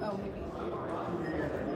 Oh, maybe.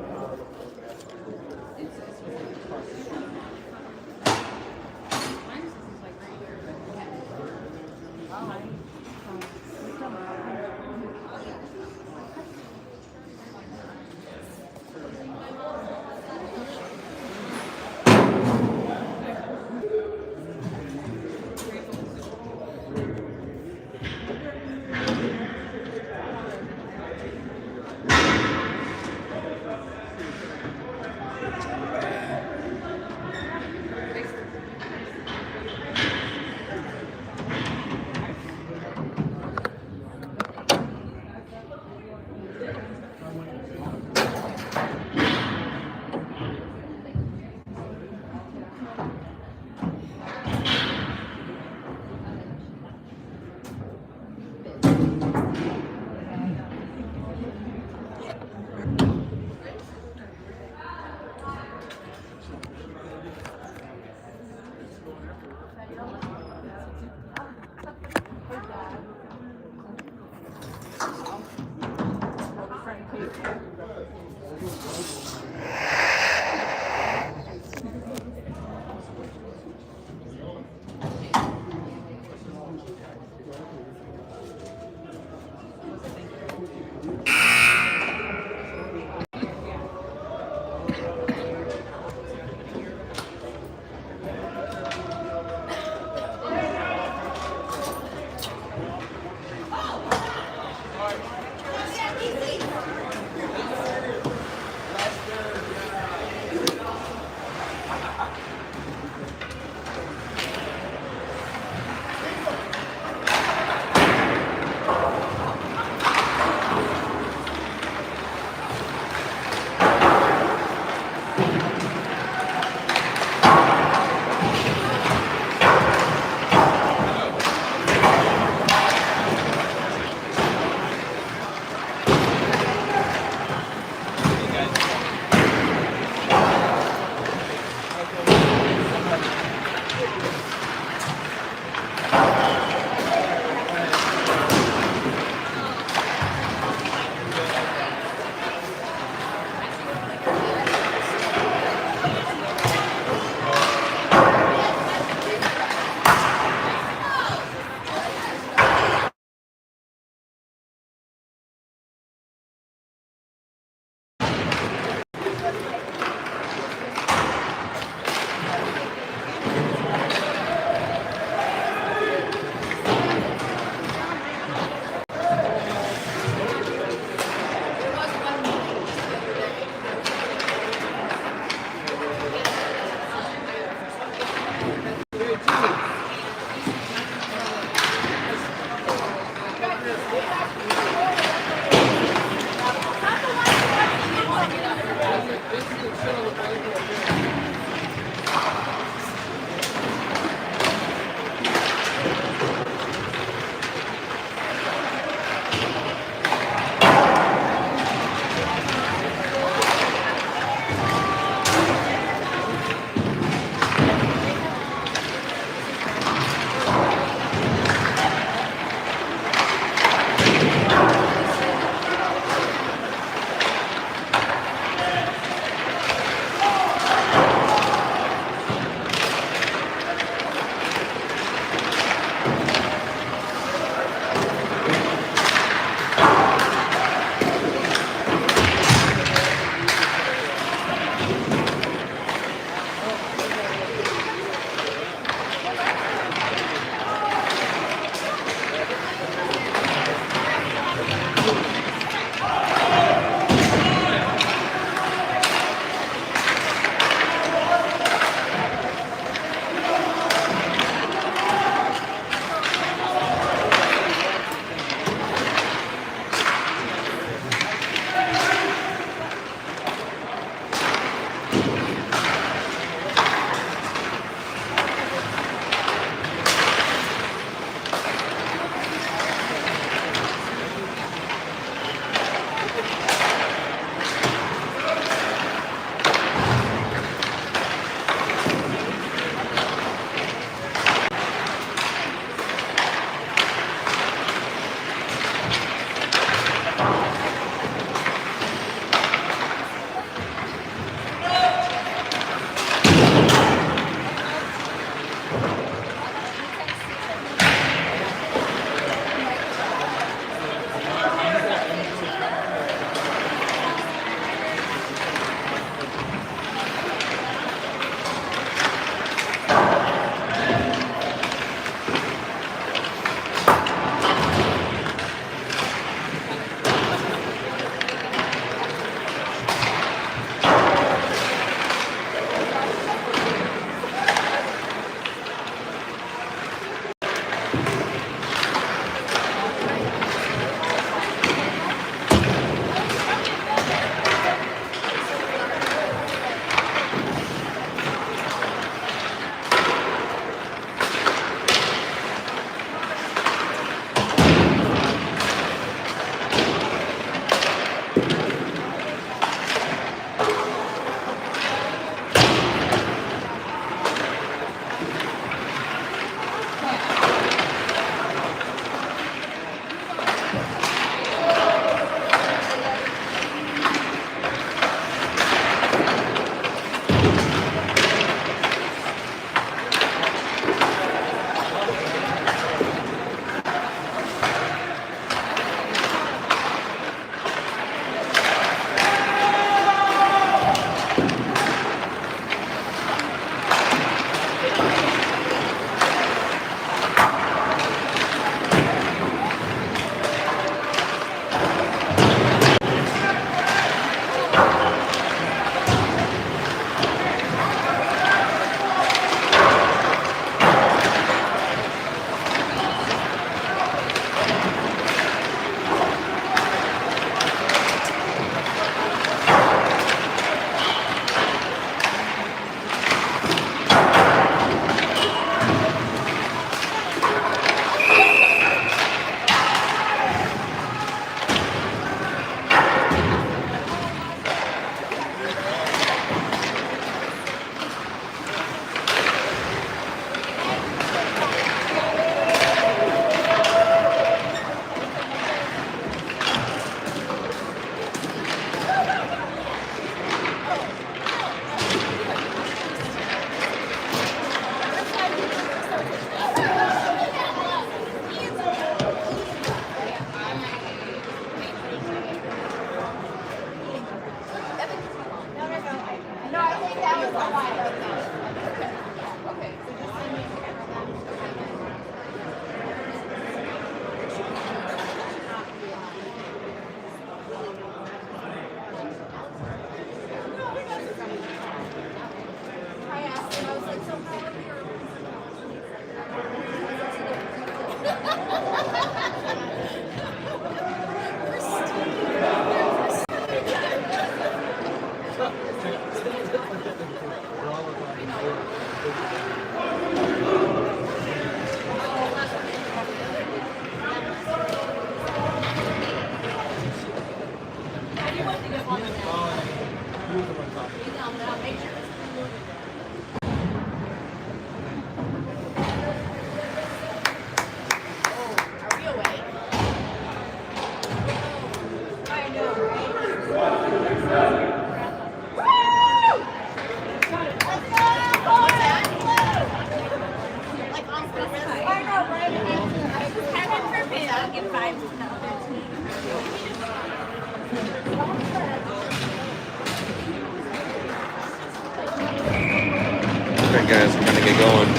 Alright guys, we're gonna get going.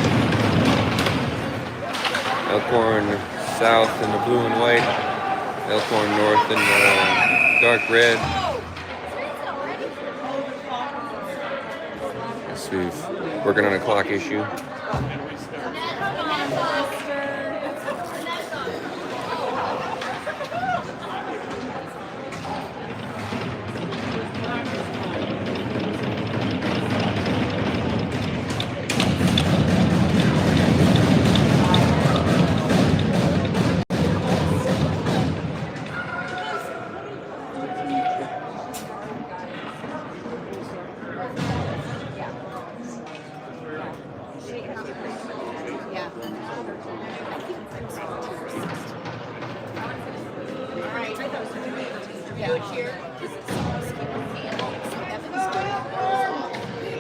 Elkhorn south in the blue and white. Elkhorn north in the dark red. Yes, we're working on a clock issue.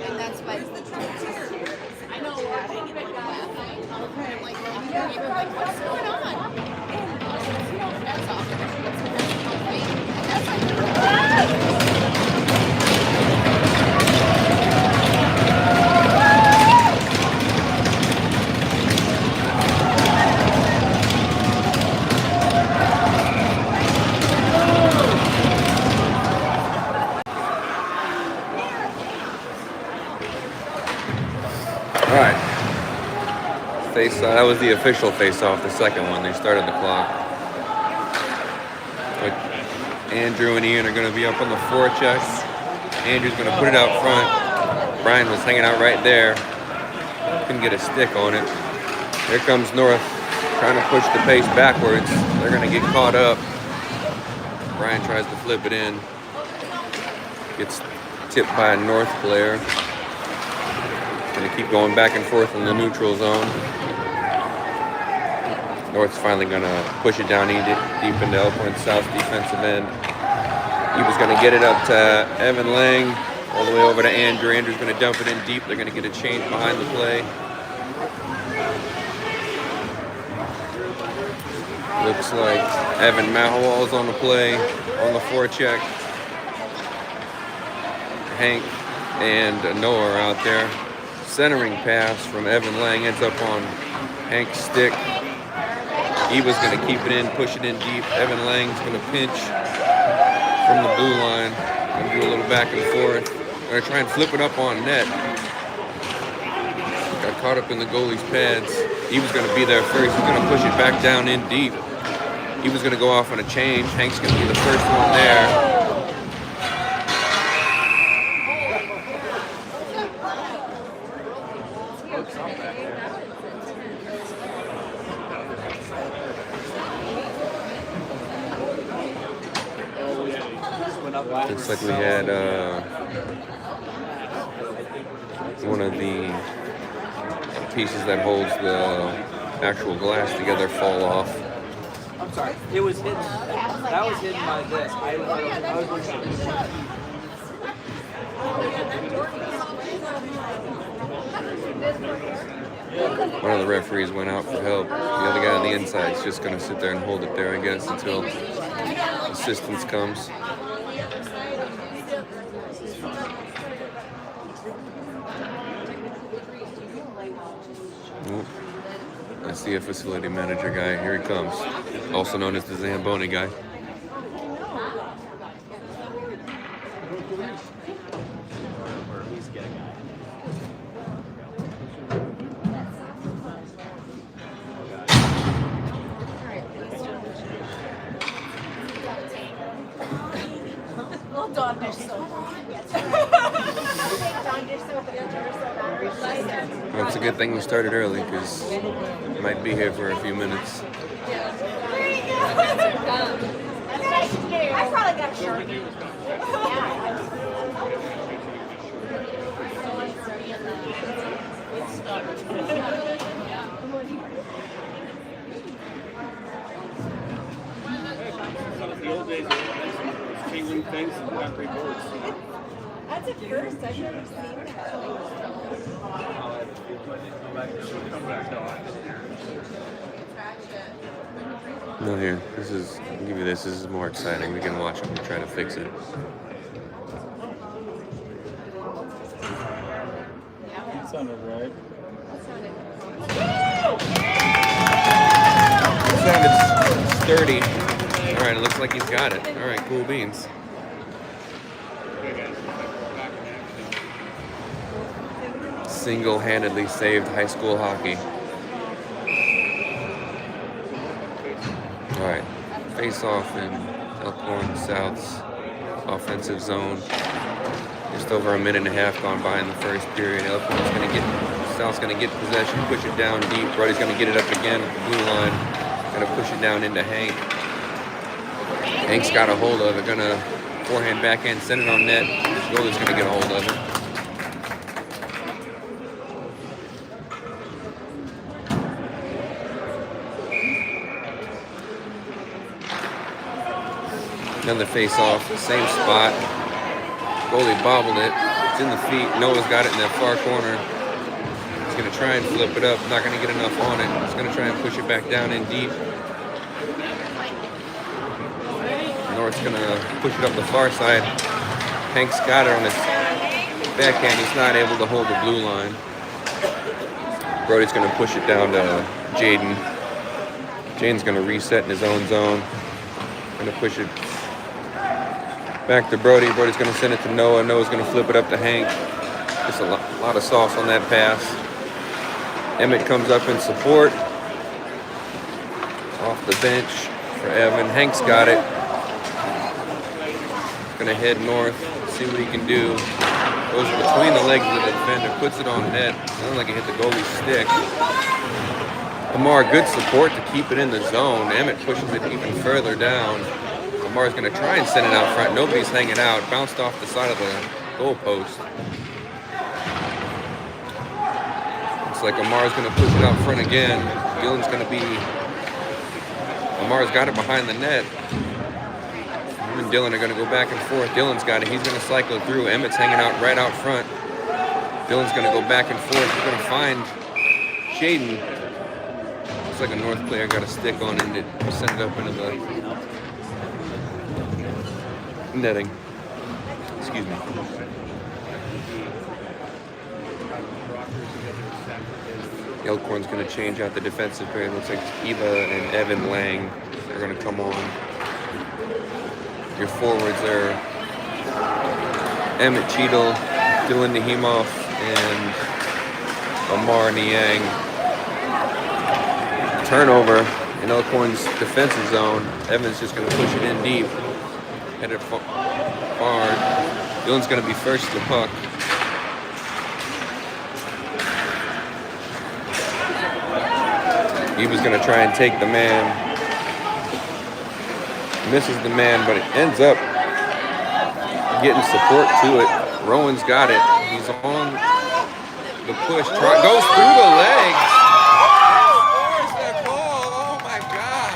And that's why it's the truth. I know. All right. That was the official face-off, the second one. They started the clock. But Andrew and Ian are going to be up on the forecheck. Andrew's going to put it out front. Brian was hanging out right there. Couldn't get a stick on it. Here comes North trying to push the pace backwards. They're going to get caught up. Brian tries to flip it in. Gets tipped by a North player. Going to keep going back and forth in the neutral zone. North's finally going to push it down deep into Elkhorn South's defensive end. He was going to get it up to Evan Lang, all the way over to Andrew. Andrew's going to dump it in deep. They're going to get a change behind the play. Looks like Evan Mahawal's on the play, on the forecheck. Hank and Noah are out there. Centering pass from Evan Lang ends up on Hank's stick. He was going to keep it in, push it in deep. Evan Lang's going to pinch from the blue line. Going to do a little back and forth. Going to try and flip it up on net. Got caught up in the goalie's pads. He was going to be there first. He's going to push it back down in deep. He was going to go off on a change. Hank's going to be the first one there. Looks like we had one of the pieces that holds the actual glass together fall off. I'm sorry, it was hidden. That was hidden by this. I was One of the referees went out for help. The other guy on the inside is just going to sit there and hold it there, I guess, until assistance comes. I see a facility manager guy. Here he comes. Also known as the Zamboni guy. Well, it's a good thing we started early because we might be here for a few minutes. I probably got a shirt. The old days, changing things and got reports. That's a first. I've never seen that. No, here. I'll give you this. This is more exciting. We can watch them and try to fix it. That sounded right. It sounded sturdy. All right, it looks like he's got it. All right, cool beans. Single-handedly saved high school hockey. All right, face-off in Elkhorn South's offensive zone. Just over a minute and a half gone by in the first period. South's gonna get possession, push it down deep. Brody's gonna get it up again at the blue line. Gonna push it down into Hank. Hank's got a hold of it. Gonna forehand, backhand, send it on net. Goalie's gonna get a hold of it. Another face-off, same spot. Goalie bobbled it. It's in the feet. Noah's got it in that far corner. going to try and flip it up. Not going to get enough on it. He's going to try and push it back down in deep. North's going to push it up the far side. Hank's got it on his backhand. He's not able to hold the blue line. Brody's going to push it down to Jaden. Jaden's going to reset in his own zone. Going to push it back to Brody. Brody's going to send it to Noah. Noah's going to flip it up to Hank. Just a lot of sauce on that pass. Emmett comes up in support. Off the bench for Evan. Hank's got it. Going to head north, see what he can do. Goes between the legs of the defender, puts it on net. Sounds like it hit the goalie's stick. Amar, good support to keep it in the zone. Emmett pushes it even further down. Amar's going to try and send it out front. Nobody's hanging out. Bounced off the side of the goalpost. Looks like Amar's going to push it out front again. Dylan's going to be... Amar's got it behind the net. Him and Dylan are going to go back and forth. Dylan's got it. He's going to cycle through. Emmett's hanging out right out front. Dylan's going to go back and forth. He's going to find Shaden. Looks like a North player got a stick on it and send it up into the netting. Excuse me. Elkhorn's going to change out the defensive pair. It looks like Eva and Evan Lang are going to come on. Your forwards are Emmett Cheadle, Dylan Nahimov, and Amar Niang. Turnover in Elkhorn's defensive zone. Evan's just going to push it in deep. Headed far. Dylan's going to be first to the puck. Eva's going to try and take the man. Misses the man, but it ends up getting support to it. Rowan's got it. He's on the push. Goes through the legs. Scores the goal. Oh my God.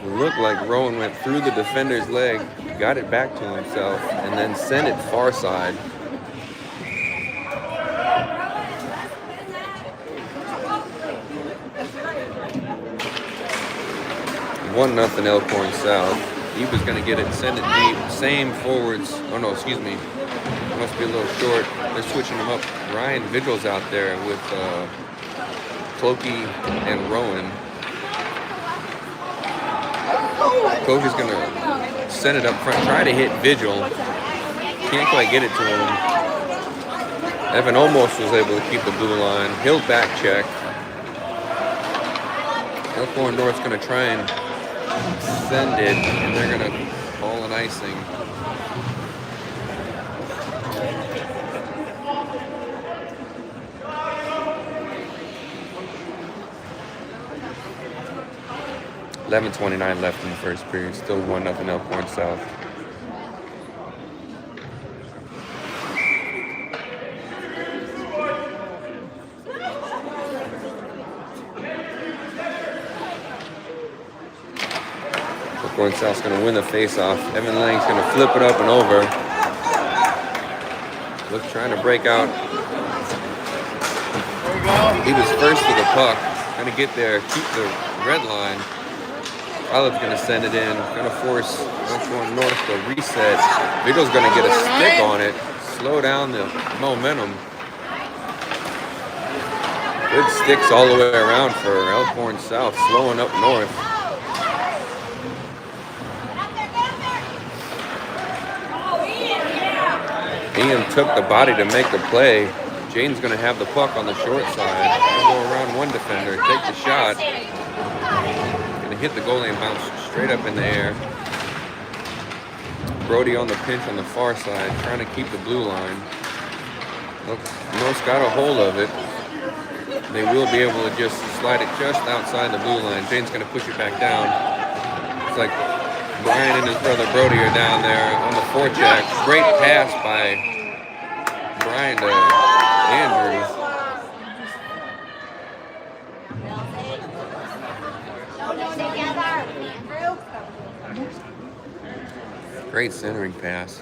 Looked like Rowan went through the defender's leg, got it back to himself, and then sent it far side. 1-0 Elkhorn South. Eva's going to get it, send it deep. Same forwards. Oh no, excuse me. Must be a little short. They're switching them up. Ryan Vigil's out there with Clokey and Rowan. Coach is going to send it up front, try to hit Vigil. Can't quite get it to him. Evan almost was able to keep the blue line. He'll back check. Elkhorn North's going to try and send it, and they're going to call an icing. .29 left in the first period. Still 1-0 Elkhorn South. Elkhorn South's going to win the face-off. Evan Lang's going to flip it up and over. Look, trying to break out. He was first to the puck. Going to get there, keep the red line. Olive's going to send it in. Going to force Elkhorn North to reset. Vigil's going to get a stick on it. Slow down the momentum. Good sticks all the way around for Elkhorn South, slowing up North. Ian took the body to make the play. Jaden's going to have the puck on the short side. He'll go around one defender, take the shot. Going to hit the goalie and bounce straight up in the air. Brody on the pinch on the far side, trying to keep the blue line. North's got a hold of it. They will be able to just slide it just outside the blue line. Jaden's going to push it back down. It's like Brian and his brother Brody are down there on the forecheck. Great pass by Brian to Andrew. Great centering pass.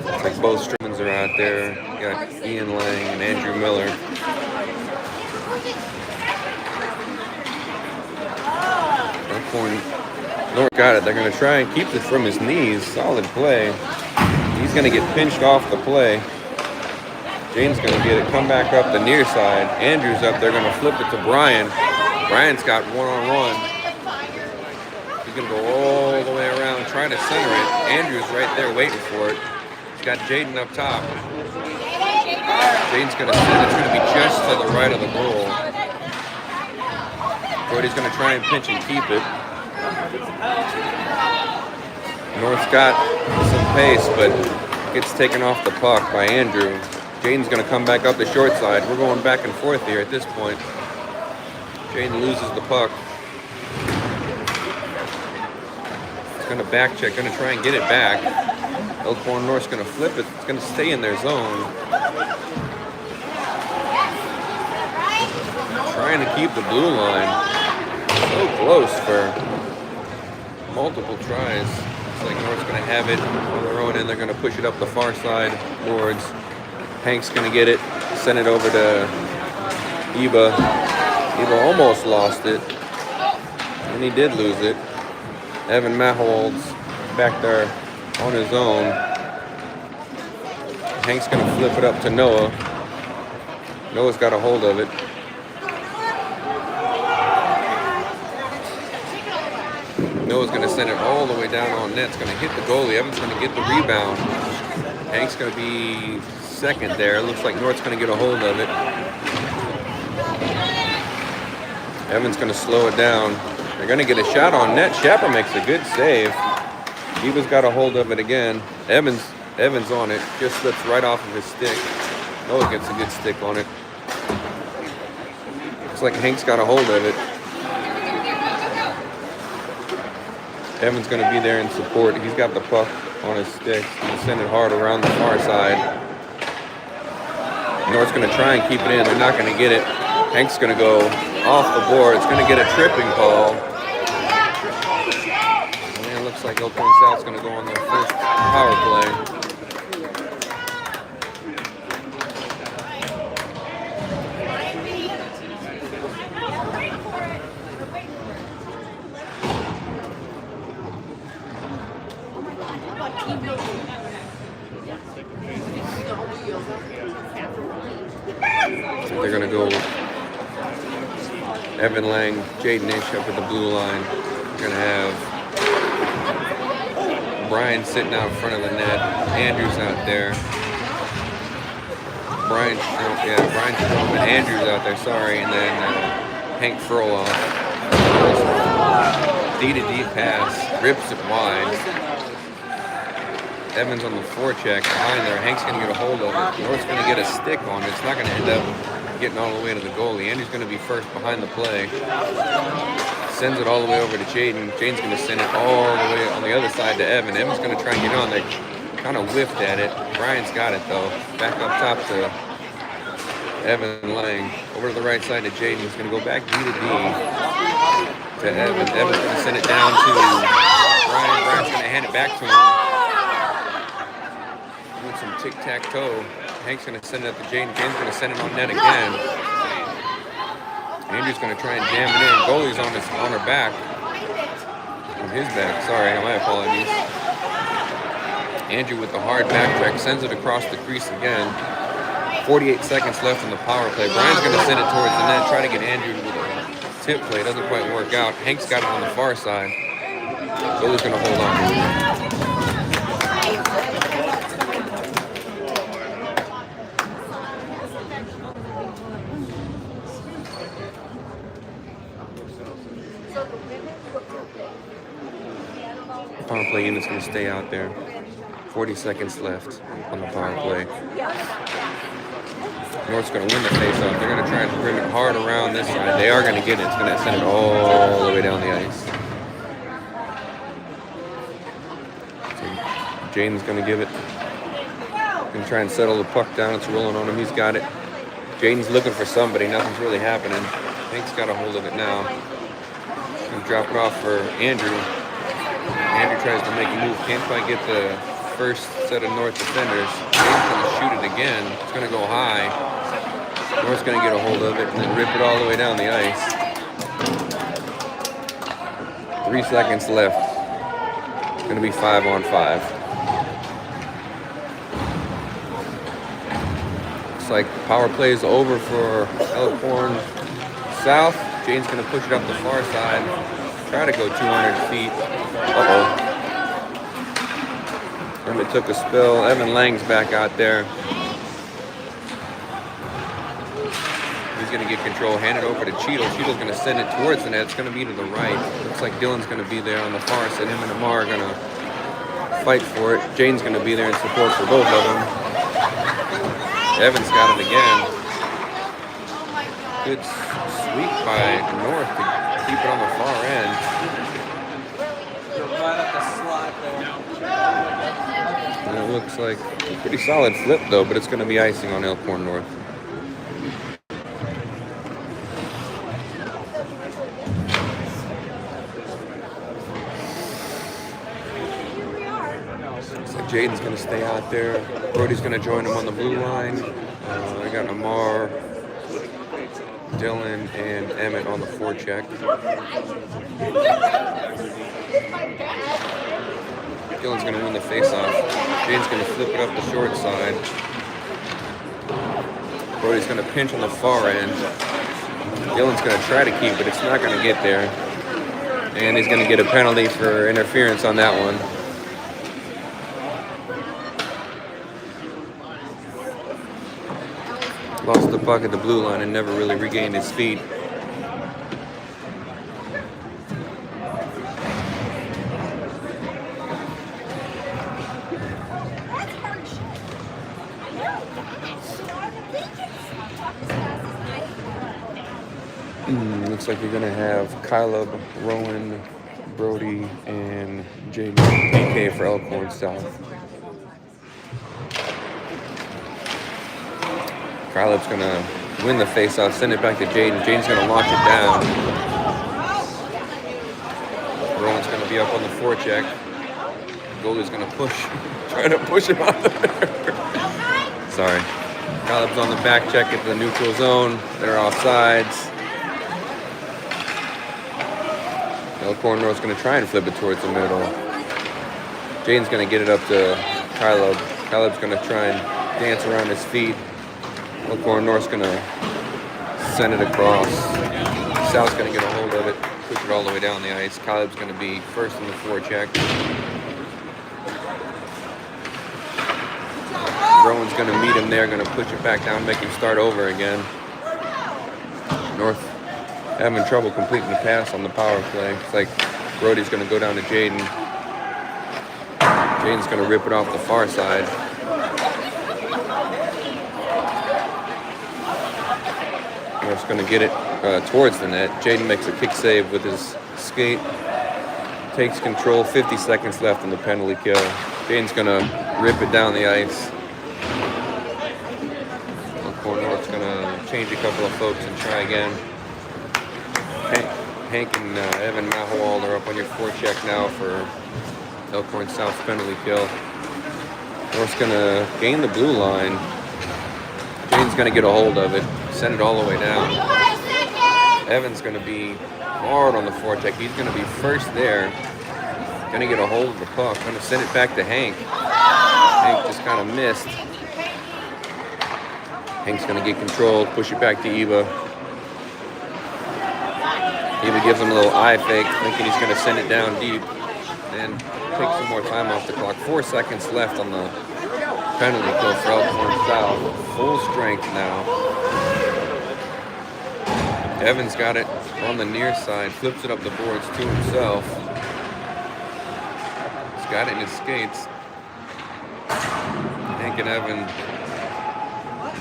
Looks like both Strowmans are out there. You got Ian Lang and Andrew Miller. Elkhorn North got it. They're going to try and keep it from his knees. Solid play. He's going to get pinched off the play. Jane's going to get it. Come back up the near side. Andrew's up. They're going to flip it to Brian. Brian's got one-on-one. He's going to go all the way around, trying to center it. Andrew's right there waiting for it. He's got Jaden up top. Jaden's going to send it. It's going to be just to the right of the goal. Brody's going to try and pinch and keep it. North's got some pace, but gets taken off the puck by Andrew. Jaden's going to come back up the short side. We're going back and forth here at this point. Jaden loses the puck. He's going to back check, going to try and get it back. Elkhorn North's going to flip it. It's going to stay in their zone. Trying to keep the blue line. So close for multiple tries. Looks like North's going to have it on their own end. They're going to push it up the far side boards. Hank's going to get it, send it over to Eba. Eba almost lost it, and he did lose it. Evan Mahold's back there on his own. Hank's going to flip it up to Noah. Noah's got a hold of it. Noah's going to send it all the way down on net. It's going to hit the goalie. Evan's going to get the rebound. Hank's going to be second there. Looks like North's going to get a hold of it. Evan's going to slow it down. They're going to get a shot on net. Shapper makes a good save. Eva's got a hold of it again. Evans on it. Just slips right off of his stick. Noah gets a good stick on it. Looks like Hank's got a hold of it. Evan's going to be there in support. He's got the puck on his stick. He's going to send it hard around the far side. North's going to try and keep it in. They're not going to get it. Hank's going to go off the board. It's going to get a tripping call. And it looks like Elkhorn South's going to go on their first power play. They're going to go Evan Lang, Jaden Ish up at the blue line. We're going to have Brian sitting out in front of the net. Andrews out there. Brian Strowman, Andrews out there, sorry. And then Hank Furloff. D-to-D pass, rips it wide. Evans on the forecheck behind there. Hank's going to get a hold of it. North's going to get a stick on it. It's not going to end up getting all the way to the goalie. Andy's going to be first behind the play. Sends it all the way over to Jaden. Jaden's going to send it all the way on the other side to Evan. Evan's going to try and get on. They kind of whiffed at it. Brian's got it, though. Back up top to Evan Lang. Over to the right side to Jaden. He's going to go back D-to-D to Evan. Evan's going to send it down to Brian. Brian's going to hand it back to him. Doing some tic-tac-toe. Hank's going to send it up to Jaden. Jaden's going to send it on net again. Andrew's going to try and jam it in. Goalie's on her back. On his back. Sorry, my apologies. Andrew with the hard back check. Sends it across the crease again. 48 seconds left in the power play. Brian's going to send it towards the net. Try to get Andrew with a tip play. Doesn't quite work out. Hank's got it on the far side. Goalie's going to hold on. Power play unit's going to stay out there. 40 seconds left on the power play. North's going to win the faceoff. They're going to try and bring it hard around this side. They are going to get it. It's going to send it all the way down the ice. Jaden's going to give it. Going to try and settle the puck down. It's rolling on him. He's got it. Jaden's looking for somebody. Nothing's really happening. Hank's got a hold of it now. Going to drop it off for Andrew. Andrew tries to make a move. Can't quite get the first set of North defenders. Jaden's going to shoot it again. It's going to go high. North's going to get a hold of it and then rip it all the way down the ice. 3 seconds left. It's going to be 5-on-5. Looks like power play is over for Elkhorn South. Jaden's going to push it up the far side. Try to go 200 feet. Uh-oh. Emmett took a spill. Evan Lang's back out there. He's going to get control. Hand it over to Cheadle. Cheadle's going to send it towards the net. It's going to be to the right. Looks like Dylan's going to be there on the far side. Him and Amar are going to fight for it. Jaden's going to be there in support for both of them. Evan's got it again. Good sweep by North to keep it on the far end. Right up the slot there. And it looks like a pretty solid flip though, but it's going to be icing on Elkhorn North. Looks like Jaden's going to stay out there. Brody's going to join him on the blue line. I got Amar, Dylan, and Emmett on the forecheck. Dylan's going to win the faceoff. Jaden's going to flip it up the short side. Brody's going to pinch on the far end. Dylan's going to try to keep it. It's not going to get there. And he's going to get a penalty for interference on that one. Lost the puck at the blue line and never really regained his feet. Looks like you're going to have Caleb, Rowan, Brody, and Jaden PK for Elkhorn South. Caleb's going to win the faceoff, send it back to Jaden. Jaden's going to launch it down. Rowan's going to be up on the forecheck. Goalie's going to push, try to push him out there. Sorry. Caleb's on the back check at the neutral zone. They're offsides. Elkhorn North's going to try and flip it towards the middle. Jaden's going to get it up to Caleb. Caleb's going to try and dance around his feet. Elkhorn North's going to send it across. South's going to get a hold of it, push it all the way down the ice. Caleb's going to be first in the forecheck. Rowan's going to meet him there, going to push it back down, make him start over again. North having trouble completing the pass on the power play. It's like Brody's going to go down to Jaden. Jaden's going to rip it off the far side. North's going to get it towards the net. Jaden makes a kick save with his skate. Takes control. 50 seconds left in the penalty kill. Jaden's going to rip it down the ice. Elkhorn North's going to change a couple of folks and try again. Hank and Evan Mahowald are up on your forecheck now for Elkhorn South's penalty kill. North's going to gain the blue line. Jaden's going to get a hold of it, send it all the way down. Evan's going to be hard on the forecheck. He's going to be first there. Going to get a hold of the puck. Going to send it back to Hank. Hank just kind of missed. Hank's going to get control, push it back to Eva. Eva gives him a little eye fake, thinking he's going to send it down deep. And take some more time off the clock. 4 seconds left on the penalty kill for Elkhorn South. Full strength now. Evans got it on the near side, flips it up the boards to himself. He's got it in his skates. Hank and Evan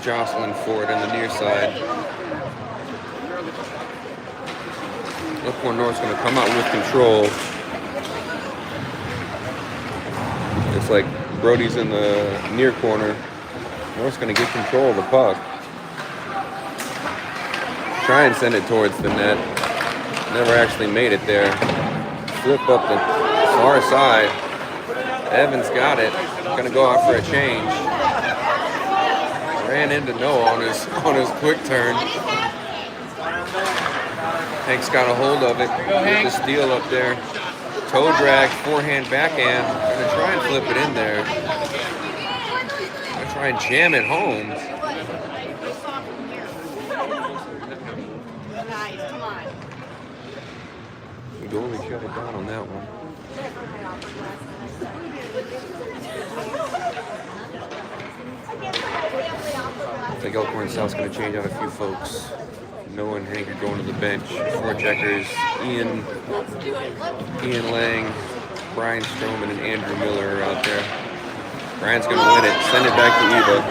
jostling for it on the near side. Elkhorn North's going to come out with control. It's like Brody's in the near corner. North's going to get control of the puck. Try and send it towards the net. Never actually made it there. Flip up the far side. Evans got it. Going to go out for a change. Ran into Noah on his quick turn. Hank's got a hold of it. Get the steal up there. Toe drag, forehand, backhand. Gonna try and flip it in there. Gonna try and jam it home. Nice, come on. The goalie shut it down on that one. I think Elkhorn South's gonna change out a few folks. Noah and Hank are going to the bench. Four checkers. Ian Lang, Brian Stroman, and Andrew Miller are out there. Brian's going to win it. Send it back to Eva.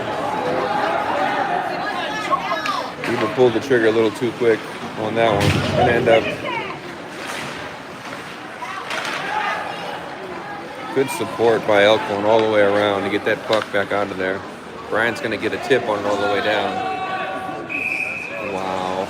Eva pulled the trigger a little too quick on that one. Going to end up good support by Elkhorn all the way around to get that puck back out of there. Brian's going to get a tip on it all the way down. Wow.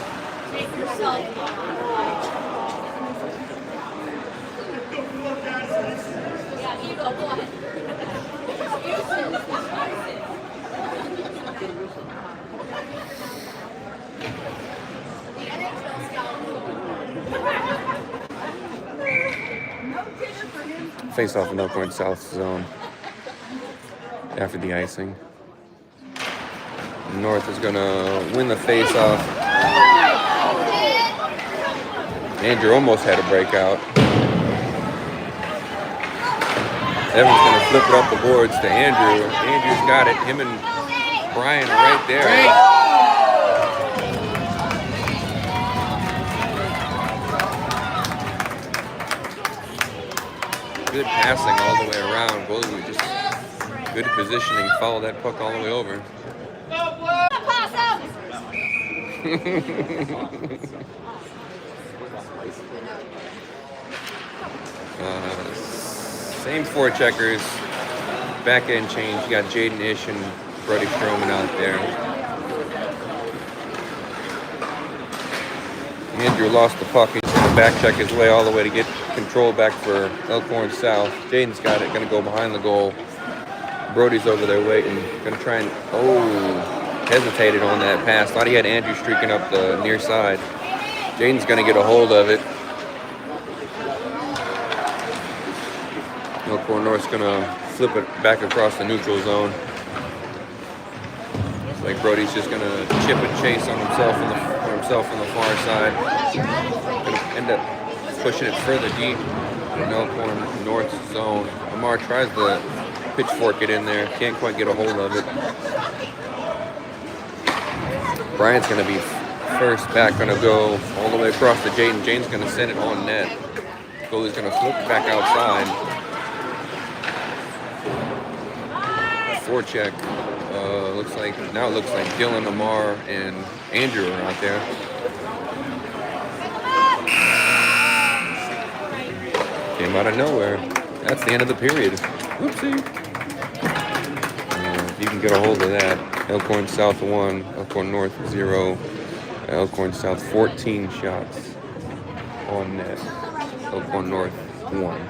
Face off in Elkhorn South zone after the icing. North is going to win the face-off. Andrew almost had a breakout. Evans going to flip it up the boards to Andrew. Andrew's got it. Him and Brian are right there. Good passing all the way around. Goalie just good positioning. Follow that puck all the way over. Same four checkers. Back end change. You got Jaden Ish and Brody Stroman out there. Andrew lost the puck. He's going to back check his way all the way to get control back for Elkhorn South. Jaden's got it. Going to go behind the goal. Brody's over there waiting. Going to try and hesitated on that pass. Thought he had Andrew streaking up the near side. Jaden's going to get a hold of it. Elkhorn North's going to flip it back across the neutral zone. It's like Brody's just going to chip and chase on himself on the far side. Going to end up pushing it further deep in Elkhorn North zone. Amar tries to pitchfork it in there. Can't quite get a hold of it. Brian's going to be first back, going to go all the way across to Jaden. Jaden's going to send it on net. Goalie's going to flip it back outside. Forecheck. Looks like Dylan, Amar, and Andrew are out there. Came out of nowhere. That's the end of the period. Whoopsie. You can get a hold of that. Elkhorn South 1, Elkhorn North 0, Elkhorn South 14 shots on net. Elkhorn North 1.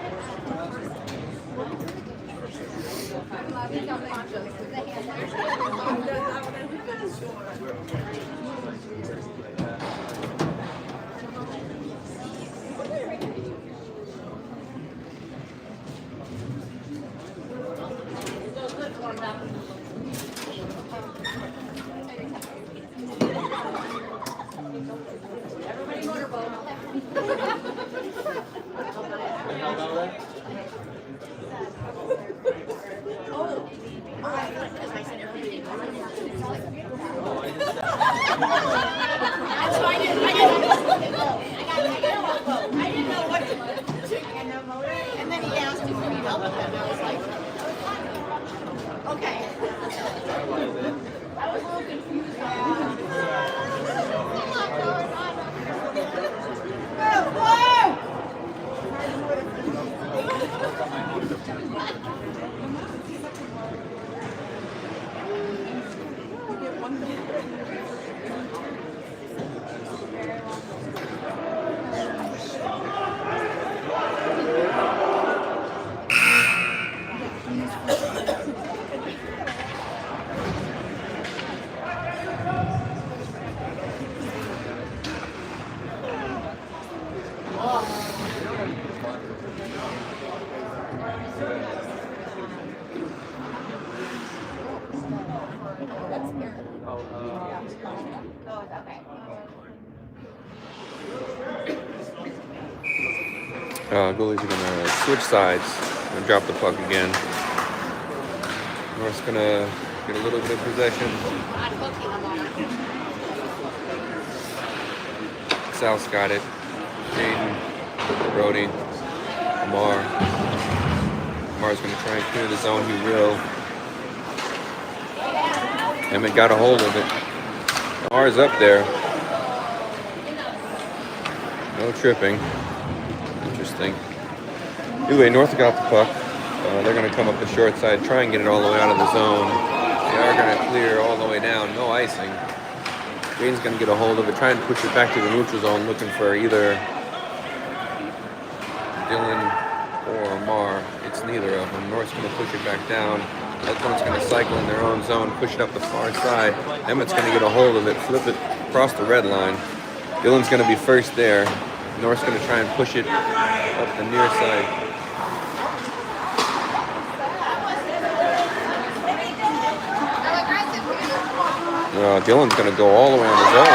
Goalies are gonna switch sides and drop the puck again. North's gonna get a little bit of possession. South's got it. Jaden, Brody, Amar. Amar's gonna try and clear the zone. He will. Emmett got a hold of it. Amar's up there. No tripping. Interesting. Anyway, North got the puck. They're going to come up the short side, try and get it all the way out of the zone. They are going to clear all the way down. No icing. Green's going to get a hold of it, try and push it back to the neutral zone, looking for either Dylan or Amar. It's neither of them. North's going to push it back down. Elkhorn's going to cycle in their own zone, push it up the far side. Emmett's going to get a hold of it, flip it across the red line. Dylan's going to be first there. North's going to try and push it up the near side. Dylan's going to go all the way on his own.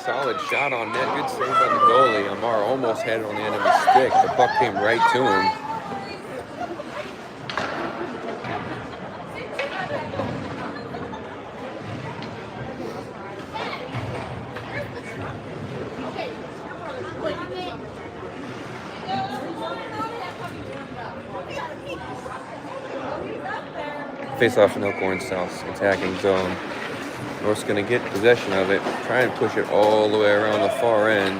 Solid shot on net. Good save by the goalie. Amar almost had it on the end of his stick. The puck came right to him. Face off in Elkhorn South's attacking zone. North's going to get possession of it, try and push it all the way around the far end.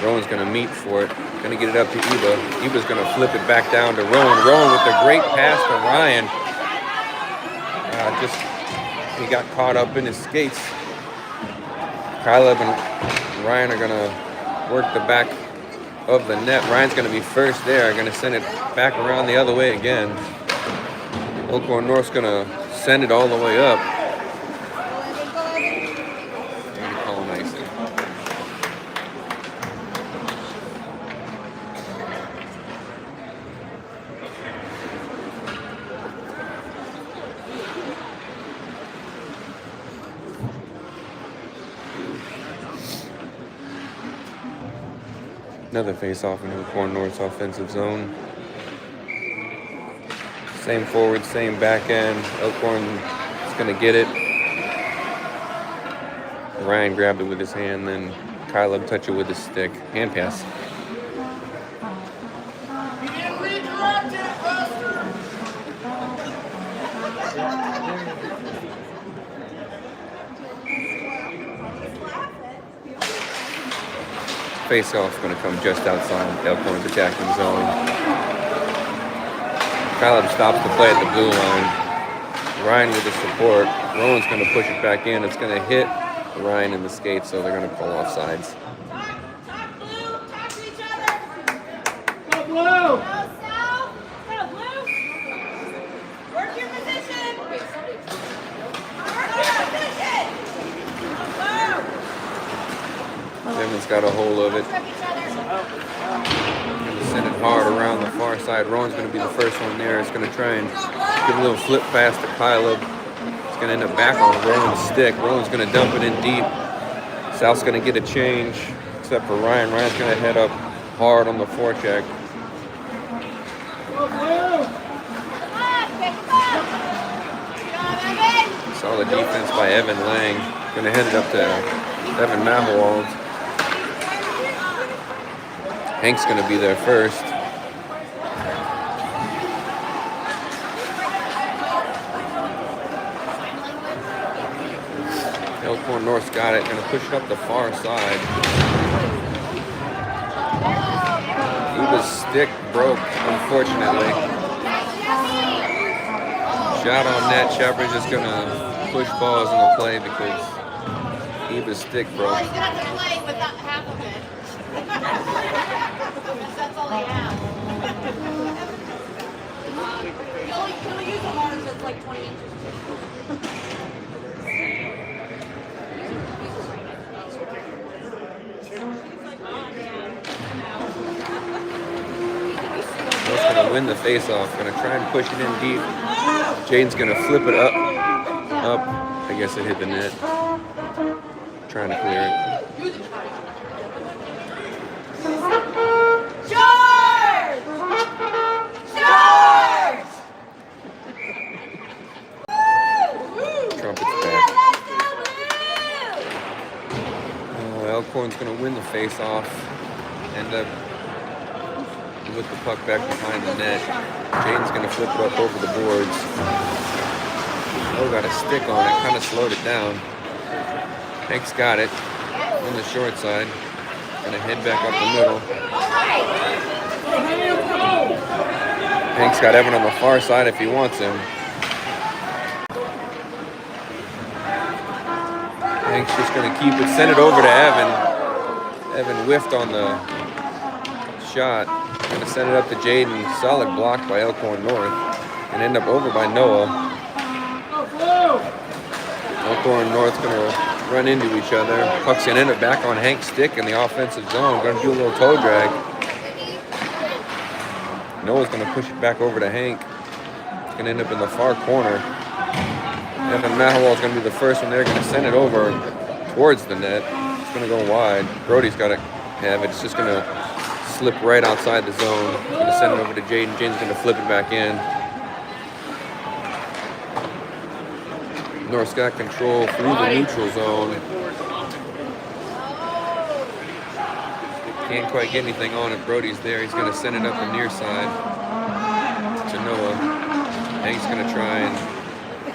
Rowan's going to meet for it, going to get it up to Eva. Eva's going to flip it back down to Rowan. Rowan with a great pass to Ryan. He got caught up in his skates. Caleb and Ryan are going to work the back of the net. Ryan's going to be first there, going to send it back around the other way again. Elkhorn North's going to send it all the way up. And call him icing. Another face-off in Elkhorn North's offensive zone. Same forward, same back end. Elkhorn is going to get it. Ryan grabbed it with his hand, then Caleb touched it with his stick. Hand pass. Face-off going to come just outside Elkhorn's attacking zone. Caleb stops the play at the blue line. Ryan with the support. Rowan's going to push it back in. It's going to hit Ryan in the skates, so they're going to call off sides. Talk blue, talk to each other. Go blue! Go south. Go blue. Work your position. Work your position. Go. Devin's got a hold of it. Work each other. Send it hard around the far side. Rowan's going to be the first one there. It's going to try and give a little flip pass to Caleb. It's going to end up back on Rowan's stick. Rowan's going to dump it in deep. South's going to get a change, except for Ryan. Ryan's going to head up hard on the forecheck. Solid defense by Evan Lang. Going to head it up to Evan Mahowald. Hank's going to be there first. Elkhorn North's got it. Going to push it up the far side. Eva's stick broke, unfortunately. Shot on net. Shepherd's just going to push balls in the play because Eva's stick broke. Well, he's going to have to play without half of it. That's all he has. You only use a water that's like 20 inches. North's going to win the face-off. Going to try and push it in deep. Jaden's going to flip it up Up. I guess it hit the net. Trying to clear it. Charge! Charge! Trumpet's back. Elkhorn's going to win the face-off. End up with the puck back behind the net. Jaden's going to flip it up over the boards. Oh, got a stick on it. Kind of slowed it down. Hank's got it on the short side. Going to head back up the middle. Hank's got Evan on the far side if he wants him. Hank's just going to keep it, send it over to Evan. Evan whiffed on the shot. Going to send it up to Jaden. Solid block by Elkhorn North. And end up over by Noah. Elkhorn North's going to run into each other. Puck's going to end up back on Hank's stick in the offensive zone. Going to do a little toe drag. Noah's going to push it back over to Hank. It's going to end up in the far corner. Evan Mahawal's going to be the first one there. Going to send it over towards the net. It's going to go wide. Brody's got to have it. It's just going to slip right outside the zone. He's going to send it over to Jaden. Jaden's going to flip it back in. North's got control through the neutral zone. Can't quite get anything on it. Brody's there. He's going to send it up the near side to Noah. Hank's going to try and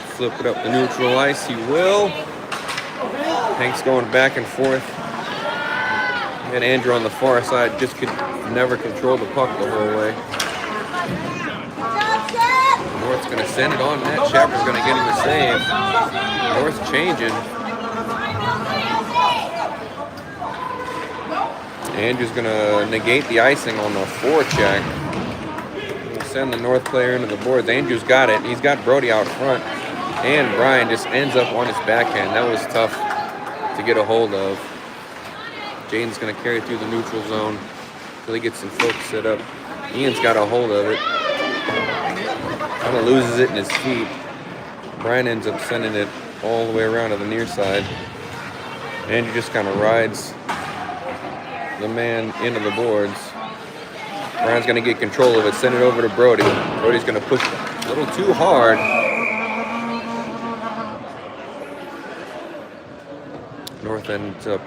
flip it up the neutral ice. He will. Hank's going back and forth. And Andrew on the far side just could never control the puck the whole way. North's going to send it on net. Shepard's going to get him a save. North's changing. Andrew's going to negate the icing on the forecheck. Send the North player into the boards. Andrew's got it. He's got Brody out front. And Brian just ends up on his backhand. That was tough to get a hold of. Jaden's going to carry it through the neutral zone until he gets some folks set up. Ian's got a hold of it. Kind of loses it in his feet. Brian ends up sending it all the way around to the near side. Andrew just kind of rides the man into the boards. Brian's going to get control of it, send it over to Brody. Brody's going to push it a little too hard. North ends up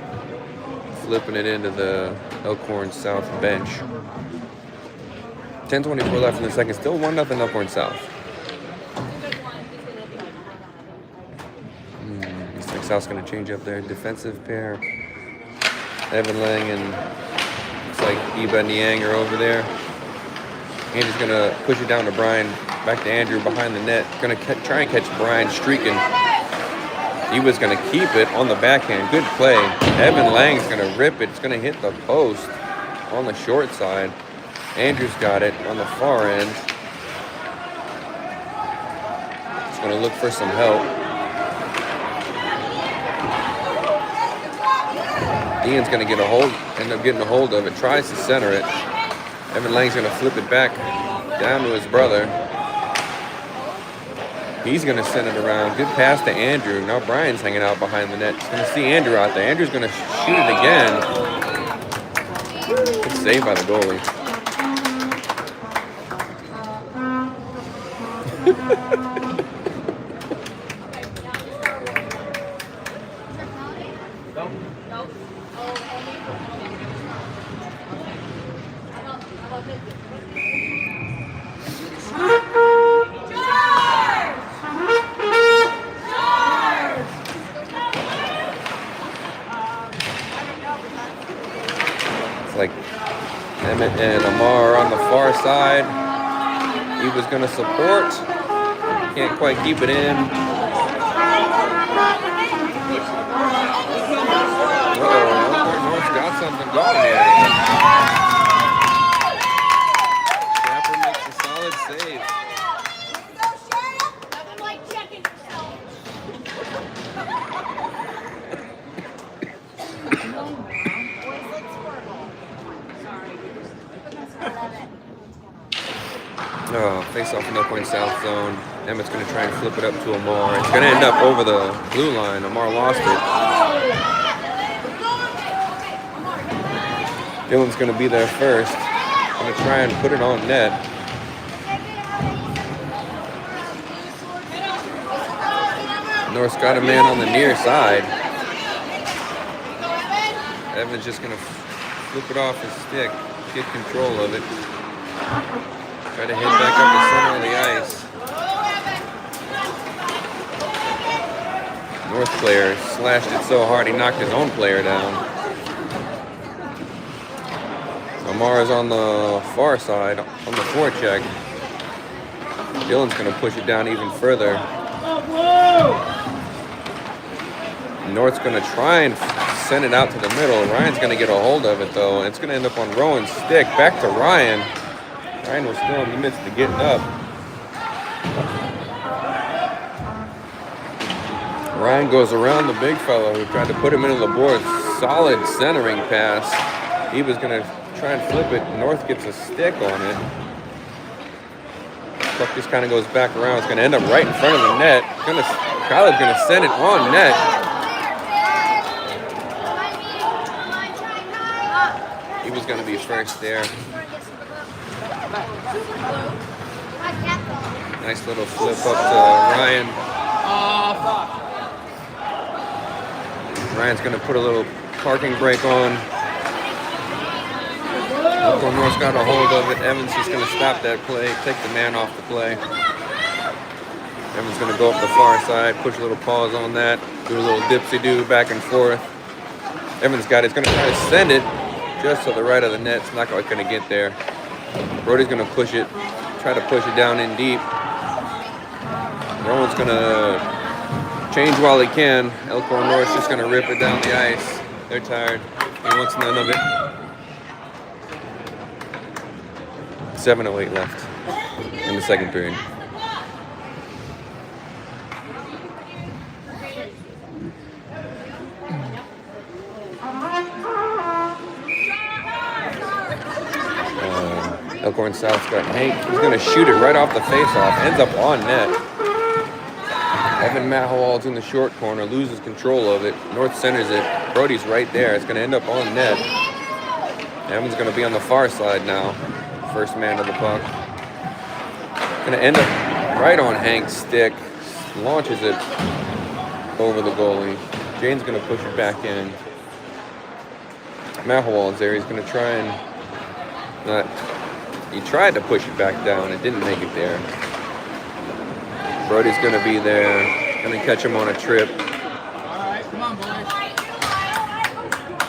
flipping it into the Elkhorn South bench. 10:24 left in the second. Still 1-0 Elkhorn South. Looks like South's going to change up their defensive pair. Evan Lang and looks like Eba Niang are over there. Andrew's going to push it down to Brian. Back to Andrew behind the net. Going to try and catch Brian streaking. Eba's going to keep it on the backhand. Good play. Evan Lang's going to rip it. It's going to hit the post on the short side. Andrew's got it on the far end. He's going to look for some help. Ian's going to get a hold, end up getting a hold of it. Tries to center it. Evan Lang's going to flip it back down to his brother. He's going to send it around. Good pass to Andrew. Now Brian's hanging out behind the net. He's going to see Andrew out there. Andrew's going to shoot it again. Good save by the goalie. Like Emmett and Amar on the far side. He was going to support. Can't quite keep it in. Elkhorn North's got something going here. Chapper makes a solid save. Nothing like checking yourself. Oh, face off in Elkhorn South zone. Emmett's going to try and flip it up to Amar. It's going to end up over the blue line. Amar lost it. Dylan's going to be there first. Going to try and put it on net. North's got a man on the near side. Evan's just going to flip it off his stick, get control of it. Try to hit back up the center of the ice. North player slashed it so hard he knocked his own player down. Amara's on the far side, on the forecheck. Dylan's going to push it down even further. North's going to try and send it out to the middle. Ryan's going to get a hold of it, though. It's going to end up on Rowan's stick. Back to Ryan. Ryan was still in the midst of getting up. Ryan goes around the big fellow who tried to put him into the board. Solid centering pass. He was going to try and flip it. North gets a stick on it. Puck just kind of goes back around. It's going to end up right in front of the net. Kyler's going to send it on net. He was going to be first there. Nice little flip up to Ryan. Ryan's going to put a little parking brake on. Elkhorn North's got a hold of it. Evans is going to stop that play, take the man off the play. Evans going to go up the far side, push a little pause on that, do a little dipsy-do back and forth. Evans got it. He's going to try to send it just to the right of the net. It's not quite going to get there. Brody's going to push it, try to push it down in deep. Rowan's going to change while he can. Elkhorn North's just going to rip it down the ice. They're tired. He wants none of it. 7:08 left in the second period. Elkhorn South's got Hank. He's going to shoot it right off the face-off. Ends up on net. Evan Mahowald's in the short corner. Loses control of it. North centers it. Brody's right there. It's going to end up on net. Evan's going to be on the far side now. First man of the puck. Going to end up right on Hank's stick. Launches it over the goalie. Jane's going to push it back in. Mahowald's there. He's going to try and not... He tried to push it back down. It didn't make it there. Brody's going to be there. Going to catch him on a trip. All right, come on, boys.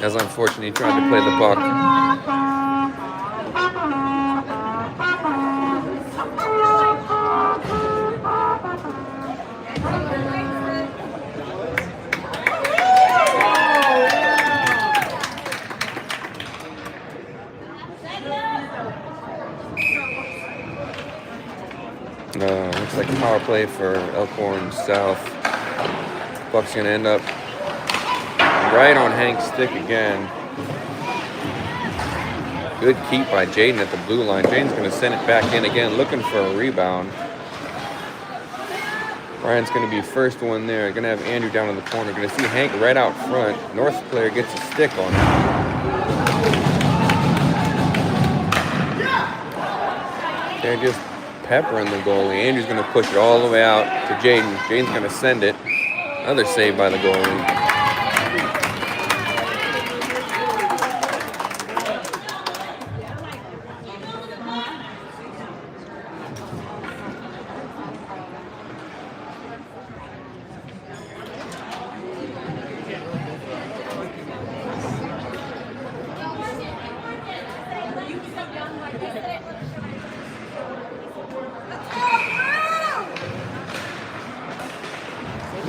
That's unfortunate. He tried to play the puck. Looks like a power play for Elkhorn South. Puck's going to end up right on Hank's stick again. Good keep by Jaden at the blue line. Jaden's going to send it back in again, looking for a rebound. Ryan's going to be first one there. Going to have Andrew down in the corner. Going to see Hank right out front. North player gets a stick on it. They're just peppering the goalie. Andrew's going to push it all the way out to Jaden. Jaden's going to send it. Another save by the goalie.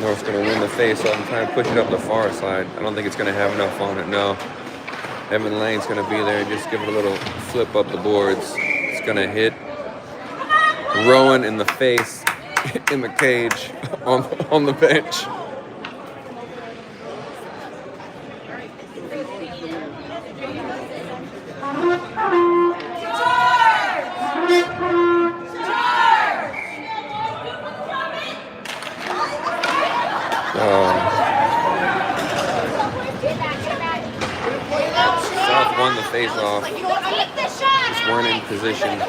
North's going to win the face-off and try and push it up the far side. I don't think it's going to have enough on it, no. Evan Lane's going to be there and just give it a little flip up the boards. It's going to hit Rowan in the face, in the cage, on the bench. off. Just weren't in position.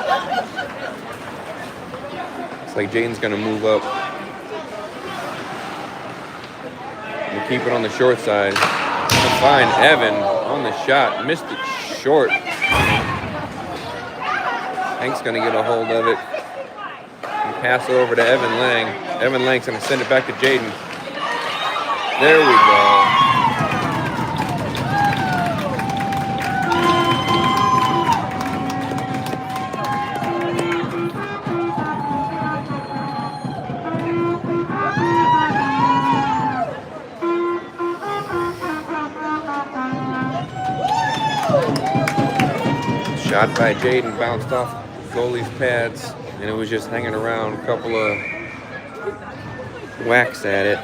It's like Jaden's gonna move up. And keep it on the short side. Gonna find Evan on the shot. Missed it short. Hank's gonna get a hold of it. And pass it over to Evan Lang. Evan Lang's gonna send it back to Jaden. There we go. Shot by Jaden, bounced off goalie's pads, and it was just hanging around. A couple of whacks at it.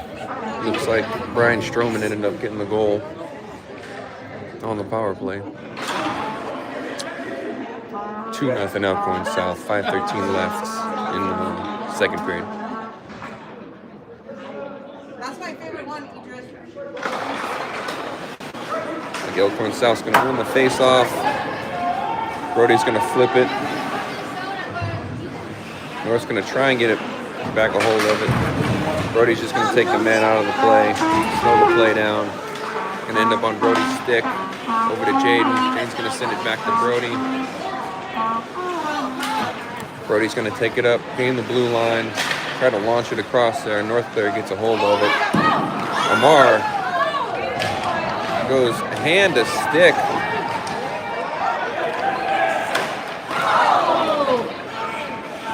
Looks like Brian Stroman ended up getting the goal on the power play. 2-0 Elkhorn South, 5:13 left in the second period. That's my favorite one, Idris. Like Elkhorn South's going to win the face-off. Brody's going to flip it. North's going to try and get it back a hold of it. Brody's just going to take the man out of the play, slow the play down. Going to end up on Brody's stick. Over to Jaden. Jaden's going to send it back to Brody. Brody's going to take it up, gain the blue line, try to launch it across there. North player gets a hold of it. Amar goes hand to stick.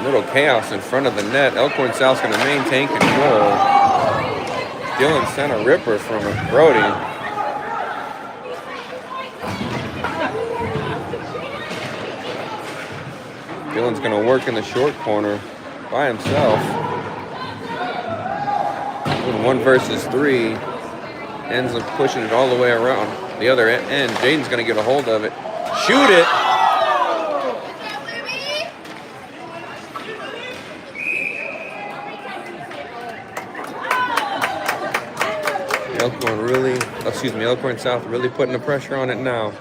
Little chaos in front of the net. Elkhorn South's going to maintain control. Dylan sent a ripper from Brody. Dylan's going to work in the short corner by himself. Doing 1 versus 3. Ends up pushing it all the way around the other end. Jaden's going to get a hold of it. Shoot it! Elkhorn South really putting the pressure on it now.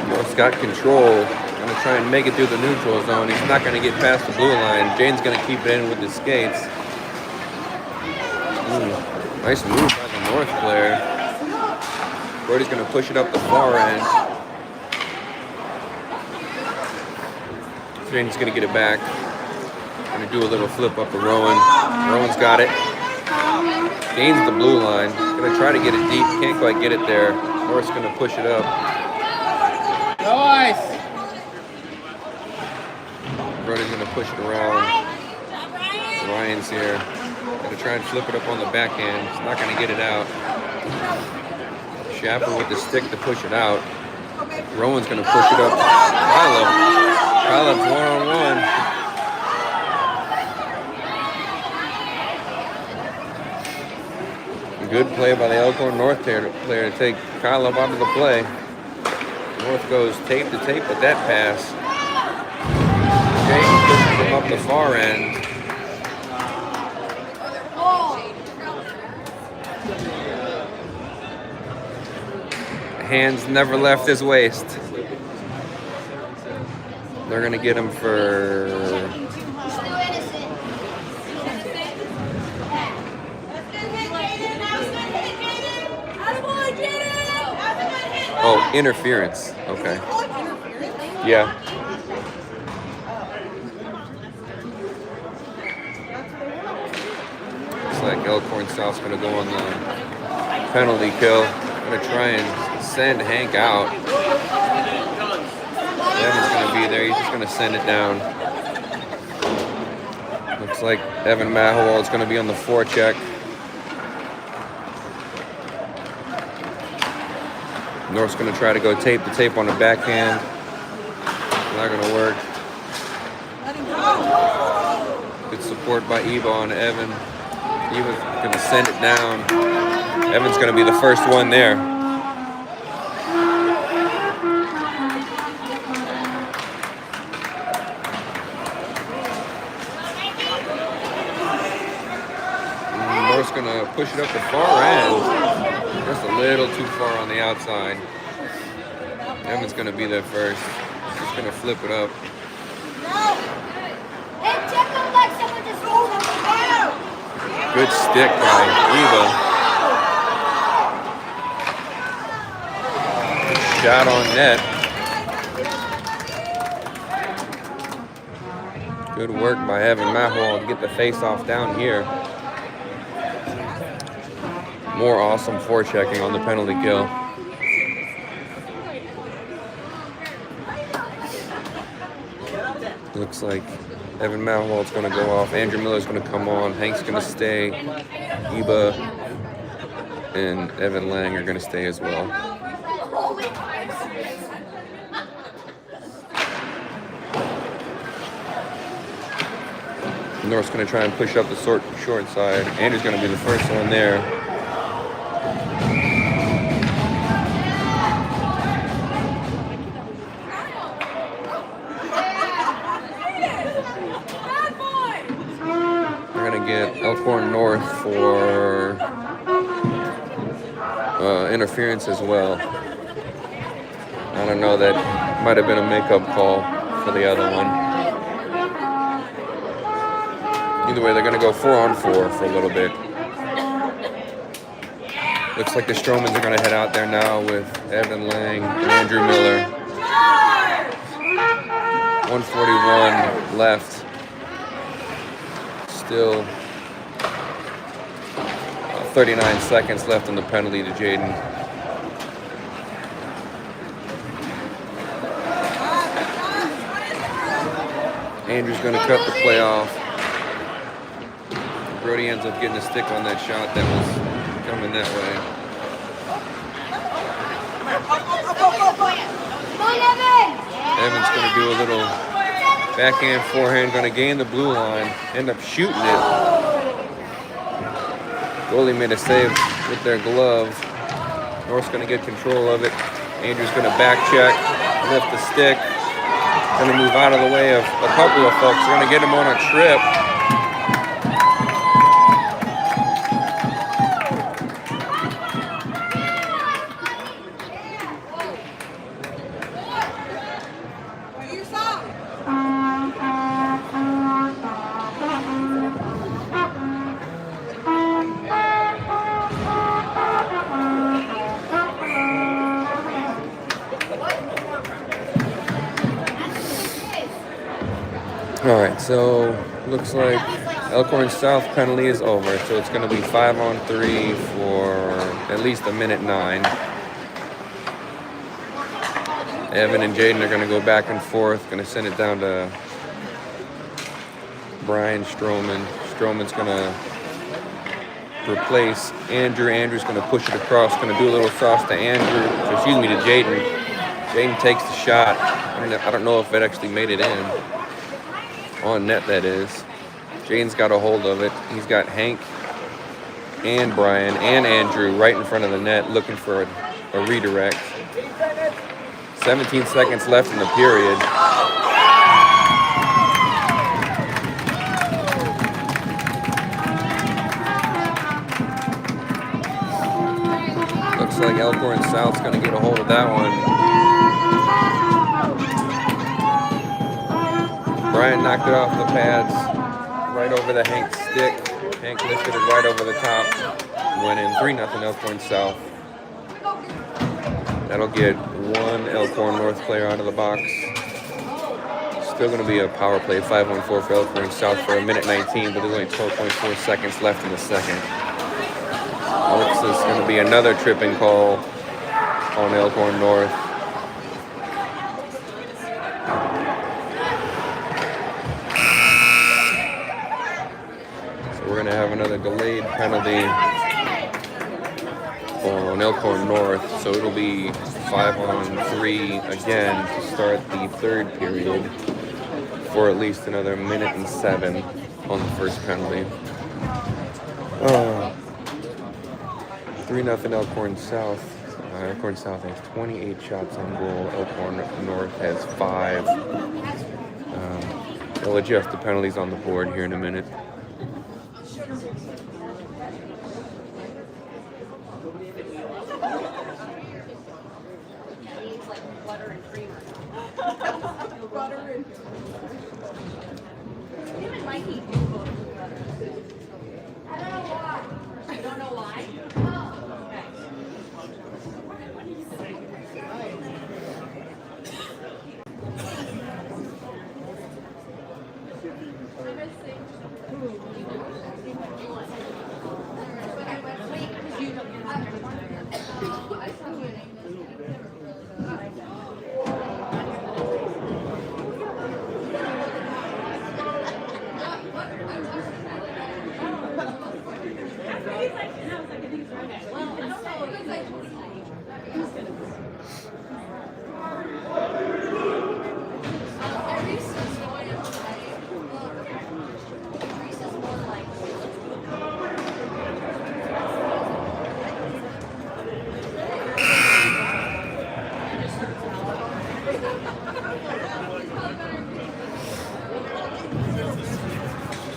North's got control. Gonna try and make it through the neutral zone. He's not gonna get past the blue line. Jaden's gonna keep it in with his skates. Nice move by the North player. Brody's gonna push it up the far end. Jaden's gonna get it back. Gonna do a little flip up to Rowan. Rowan's got it. Gains the blue line. Gonna try to get it deep. Can't quite get it there. North's gonna push it up. Nice. Brody's gonna push it around. Ryan's here. Gonna try and flip it up on the backhand. He's not gonna get it out. Schapper with the stick to push it out. Rowan's gonna push it up. Kyle's one-on-one. Good play by the Elkhorn North player to take Kyle out of the play. North goes tape to tape with that pass. Jaden pushes him up the far end. Hands never left his waist. They're gonna get him for interference. Okay. Yeah. Looks like Elkhorn South's gonna go on the penalty kill. Gonna try and send Hank out. Evan's gonna be there. He's just gonna send it down. Looks like Evan Mahowal is gonna be on the forecheck. North's going to try to go tape to tape on the backhand. Not going to work. support by Eva on Evan. Eva's gonna send it down. Evan's gonna be the first one there. North's gonna push it up the far end. Just a little too far on the outside. Evan's gonna be there first. Just gonna flip it up. Good stick by Eva. Good shot on net. Good work by Evan Mahwal to get the face-off down here. More awesome forechecking on the penalty kill. Looks like Evan Mahwal's going to go off. Andrew Miller's going to come on. Hank's going to stay. Eba and Evan Lang are going to stay as well. North's going to try and push up the short side. Andrew's going to be the first one there. Get Elkhorn North for interference as well. I don't know, that might have been a makeup call for the other one. Either way, they're going to go 4-on-4 for a little bit. Looks like the Stromans are going to head out there now with Evan Lang and Andrew Miller. 1:41 left. Still 39 seconds left in the penalty to Jaden. Andrew's going to cut the play off. Brody ends up getting a stick on that shot that was coming that way. Evan's going to do a little backhand, forehand, going to gain the blue line, end up shooting it. Goalie made a save with their glove. North's going to get control of it. Andrew's going to back check, lift the stick. Going to move out of the way of a couple of folks. They're going to get him on a trip. All right, so looks like Elkhorn South penalty is over, so it's going to be 5-on-3 for at least a minute 9. Evan and Jaden are going to go back and forth, going to send it down to Brian Stroman. Stroman's going to replace Andrew. Andrew's going to push it across, going to do a little toss to Jaden. Jaden takes the shot. I don't know if it actually made it in. On net, that is. Jaden's got a hold of it. He's got Hank and Brian and Andrew right in front of the net looking for a redirect. 17 seconds left in the period. Looks like Elkhorn South's going to get a hold of that one. Brian knocked it off the pads, right over the Hank stick. Hank lifted it right over the top. Went in 3-0 Elkhorn South. That'll get one Elkhorn North player out of the box. Still going to be a power play, 5-on-4 for Elkhorn South for a minute 19, but there's only 12.4 seconds left in the second. Looks like it's going to be another tripping call on Elkhorn North. We're going to have another delayed penalty on Elkhorn North, so it'll be 5-on-3 again to start the third period. for at least another minute and 7 on the first penalty. 3-0 Elkhorn South. Elkhorn South has 28 shots on goal. Elkhorn North has 5. They'll adjust the penalties on the board here in a minute.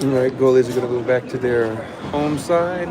All right, goalies are going to go back to their home side.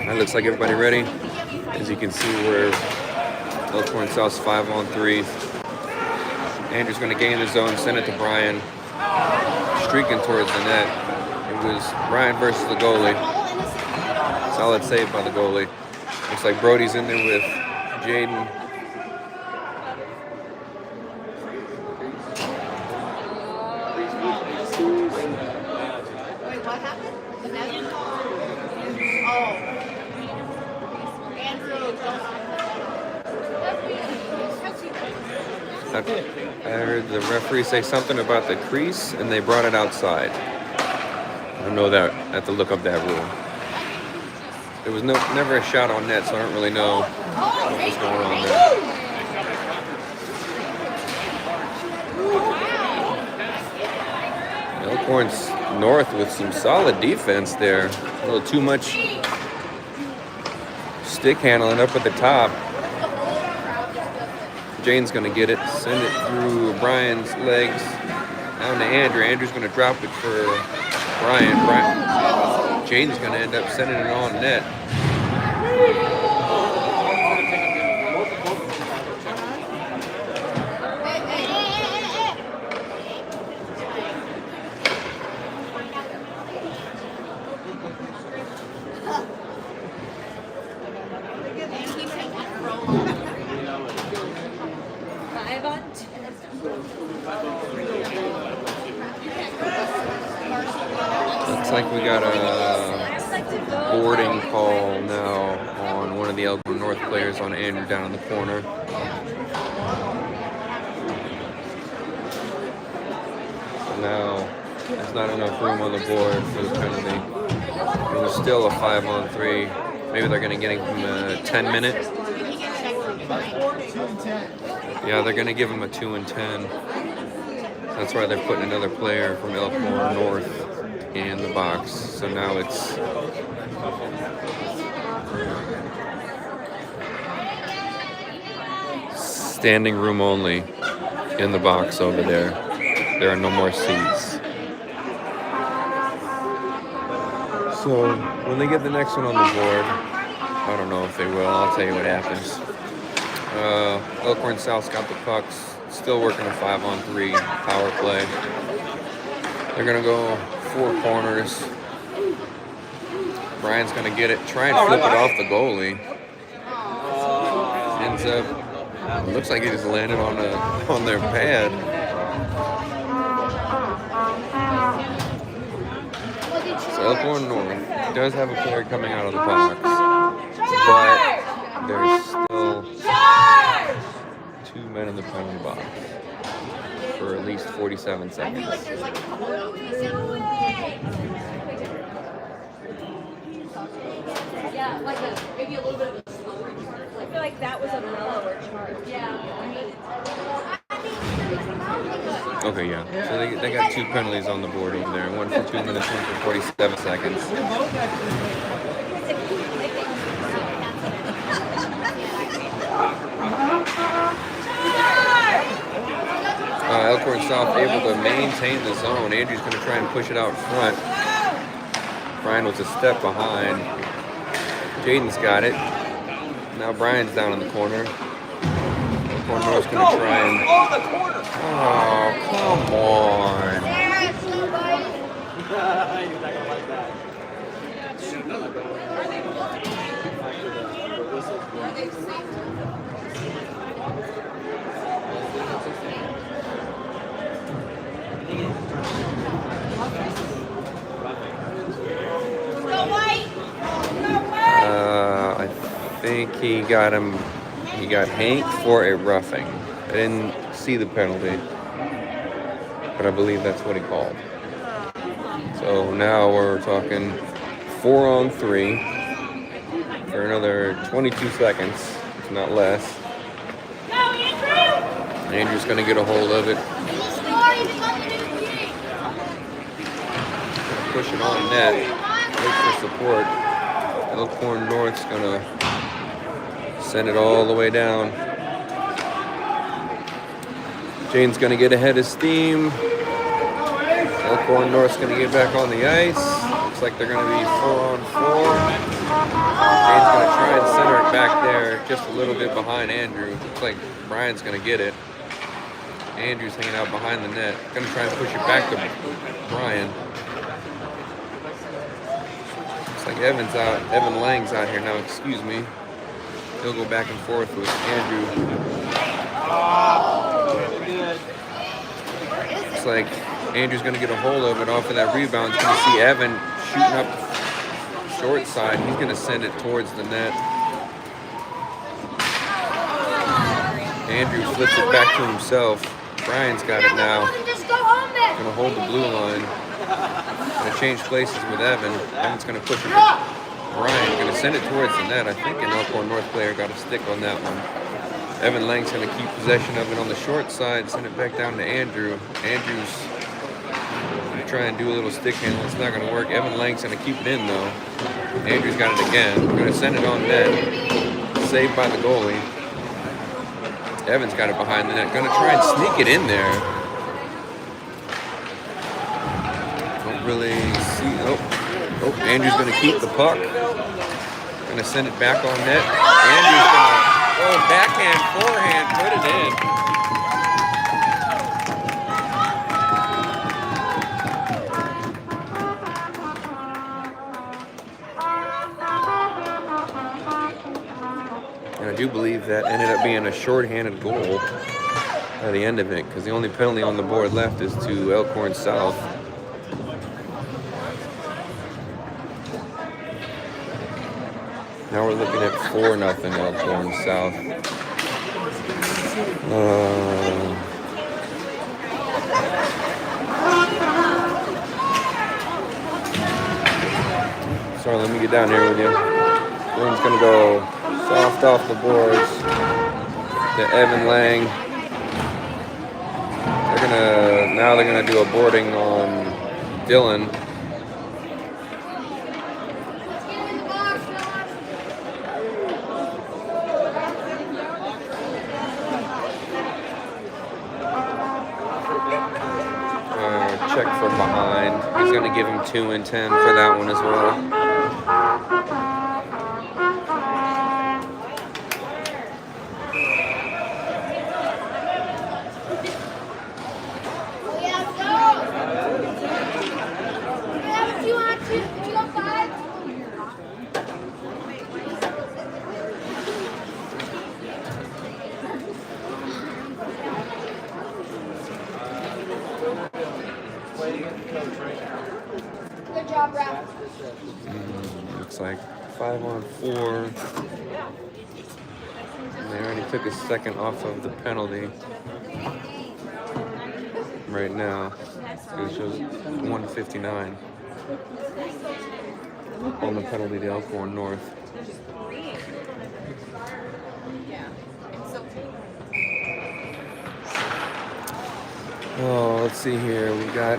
That looks like everybody ready. As you can see, we're Elkhorn South's 5-on-3. Andrew's going to gain the zone, send it to Brian. Streaking towards the net. It was Brian versus the goalie. Solid save by the goalie. Looks like Brody's in there with Jaden. Wait, what happened? The net? Oh. Andrew, I heard the referee say something about the crease, and they brought it outside. I don't know that. I have to look up that rule. There was never a shot on net, so I don't really know what was going on there. Elkhorn's North with some solid defense there. A little too much stick handling up at the top. Jane's going to get it, send it through Brian's legs, down to Andrew. Andrew's going to drop it for Brian. Jane's going to end up sending it on net. Looks like we got a boarding call now on one of the Elkhorn North players on Andrew down in the corner. So now there's not enough room on the board for the penalty. It was still a 5-on-3. Maybe they're going to get him a 10-minute. Yeah, they're going to give him a 2-10. That's why they're putting another player from Elkhorn North in the box. So now it's standing room only in the box over there. There are no more seats. So when they get the next one on the board, I don't know if they will. I'll tell you what happens. Elkhorn South's got the pucks. Still working a 5-on-3 power play. They're going to go 4 corners. Brian's going to get it. Try and flip it off the goalie. Ends up It looks like he just landed on their pad. So Elkhorn North does have a player coming out of the box, but there's still 2 men in the penalty box for at least 47 seconds. Yeah, like maybe a little bit of a slower charge. I feel like that was a mellower charge. Yeah. Okay, yeah. So they got 2 penalties on the board over there. One for 2 minutes, one for 47 seconds. Elkhorn South able to maintain the zone. Andrew's going to try and push it out front. Brian was a step behind. Jaden's got it. Now Brian's down in the corner. Elkhorn North's going to try and... Oh, come on. I think he got him. He got Hank for a roughing. I didn't see the penalty, but I believe that's what he called. So now we're talking 4-on-3 for another 22 seconds, if not less. Andrew's going to get a hold of it. Push it on net. Wait for support. Elkhorn North's going to send it all the way down. Jane's going to get ahead of steam. Elkhorn North's going to get back on the ice. Looks like they're going to be 4-on-4. Jane's going to try and center it back there just a little bit behind Andrew. Looks like Brian's going to get it. Andrew's hanging out behind the net. Going to try and push it back to Brian. Looks like Evan's out. Evan Lang's out here now. Excuse me. He'll go back and forth with Andrew. Looks like Andrew's going to get a hold of it off of that rebound. He's going to see Evan shooting up short side. He's going to send it towards the net. Andrew flips it back to himself. Brian's got it now. Going to hold the blue line. Going to change places with Evan. Evan's going to push it to Brian. Going to send it towards the net. I think an Elkhorn North player got a stick on that one. Evan Lang's going to keep possession of it on the short side. Send it back down to Andrew. Andrew's going to try and do a little stick handle. It's not going to work. Evan Lang's going to keep it in though. Andrew's got it again. Going to send it on net. Saved by the goalie. Evan's got it behind the net. Going to try and sneak it in there. Don't really see. Oh, Andrew's going to keep the puck. Going to send it back on net. Andrew's going to backhand, forehand, put it in. And I do believe that ended up being a shorthanded goal by the end of it, because the only penalty on the board left is to Elkhorn South. Now we're looking at 4-0 Elkhorn South. Sorry, let me get down here with you. One's going to go soft off the boards to Evan Lang. Now they're going to do a boarding on Dylan. Check for behind. He's going to give him 2 and 10 for that one as well. Good job, Ralph. Looks like 5-on-4. And they already took a second off of the penalty. Right now, it shows 1:59 on the penalty to Elkhorn North. Oh, let's see here. We got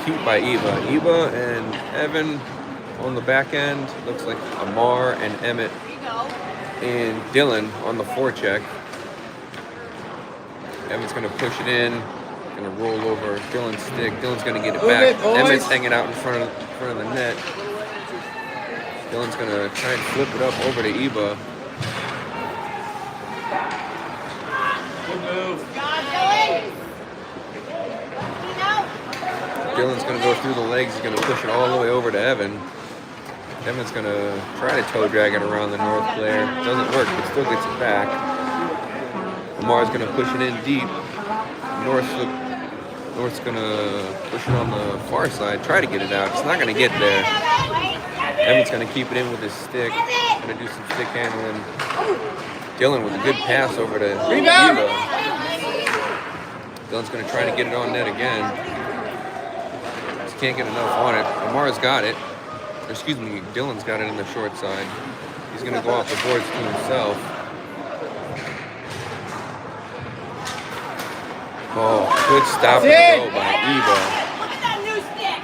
keep by Eva. Eva and Evan on the back end. Looks like Amar and Emmett and Dylan on the forecheck. Evan's gonna push it in, gonna roll over Dylan's stick. Dylan's gonna get it back. Emmett's hanging out in front of the net. Dylan's gonna try and flip it up over to Eva. Good move. Dylan's gonna go through the legs. He's gonna push it all the way over to Evan. Evan's gonna try to toe drag it around the North player. Doesn't work, but still gets it back. Lamar's gonna push it in deep. North's gonna push it on the far side, try to get it out. It's not gonna get there. Evan's gonna keep it in with his stick. Gonna do some stick handling. Dylan with a good pass over to Eva. Dylan's gonna try to get it on net again. Just can't get enough on it. Lamar's got it. Excuse me, Dylan's got it in the short side. He's gonna go off the boards to himself. Oh, good stop and go by Eva. Look at that new stick.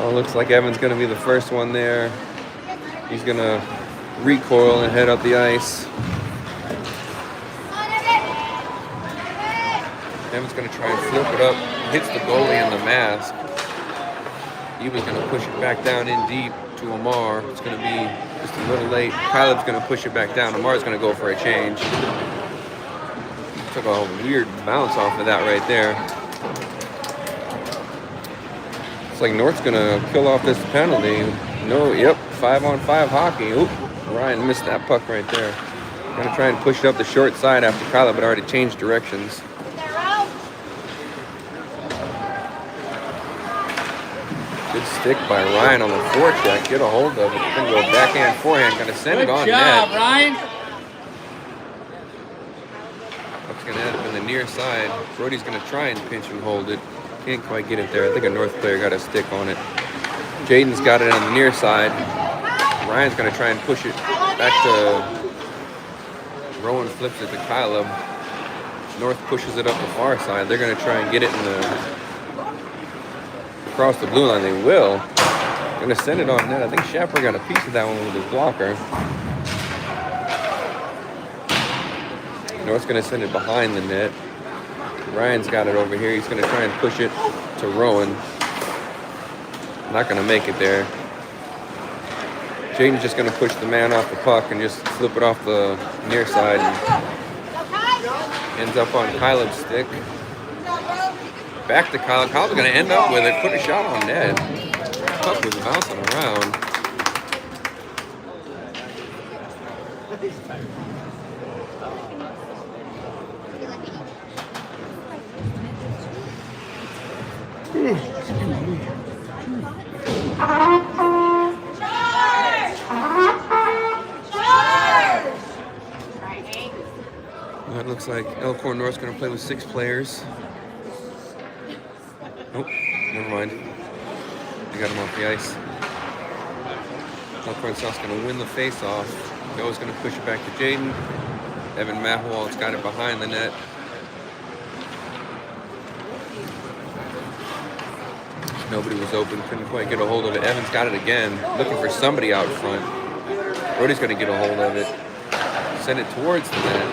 Oh, looks like Evan's gonna be the first one there. He's gonna recoil and head up the ice. Evan's gonna try and flip it up. Hits the goalie in the mask. Eva's gonna push it back down in deep to Amar. It's gonna be just a little late. Caleb's gonna push it back down. Amar's gonna go for a change. Took a weird bounce off of that right there. It's like North's gonna kill off this penalty. No, yep, 5-on-5 hockey. Oop, Ryan missed that puck right there. Gonna try and push it up the short side after Caleb had already changed directions. Good stick by Ryan on the forecheck. Get a hold of it. Gonna go backhand, forehand. Gonna send it on Good job, net. Ryan. Puck's gonna end up in the near side. Brody's gonna try and pinch and hold it. Can't quite get it there. I think a North player got a stick on it. Jaden's got it on the near side. Ryan's gonna try and push it back to Rowan. Flips it to Caleb. North pushes it up the far side. They're gonna try and get it in the across the blue line. They will. Gonna send it on net. I think Shapper got a piece of that one with his blocker. North's gonna send it behind the net. Ryan's got it over here. He's gonna try and push it to Rowan. Not gonna make it there. Jaden's just gonna push the man off the puck and just flip it off the near side and ends up on Caleb's stick. Back to Caleb. Caleb's gonna end up with it. Put a shot on net. The puck was bouncing around. It looks like Elkhorn North's going to play with 6 players. Nope, never mind. They got him off the ice. Elkhorn South's going to win the face-off. Noah's going to push it back to Jaden. Evan Mahwald's got it behind the net. Nobody was open, couldn't quite get a hold of it. Evan's got it again, looking for somebody out front. Brody's going to get a hold of it. Send it towards the net.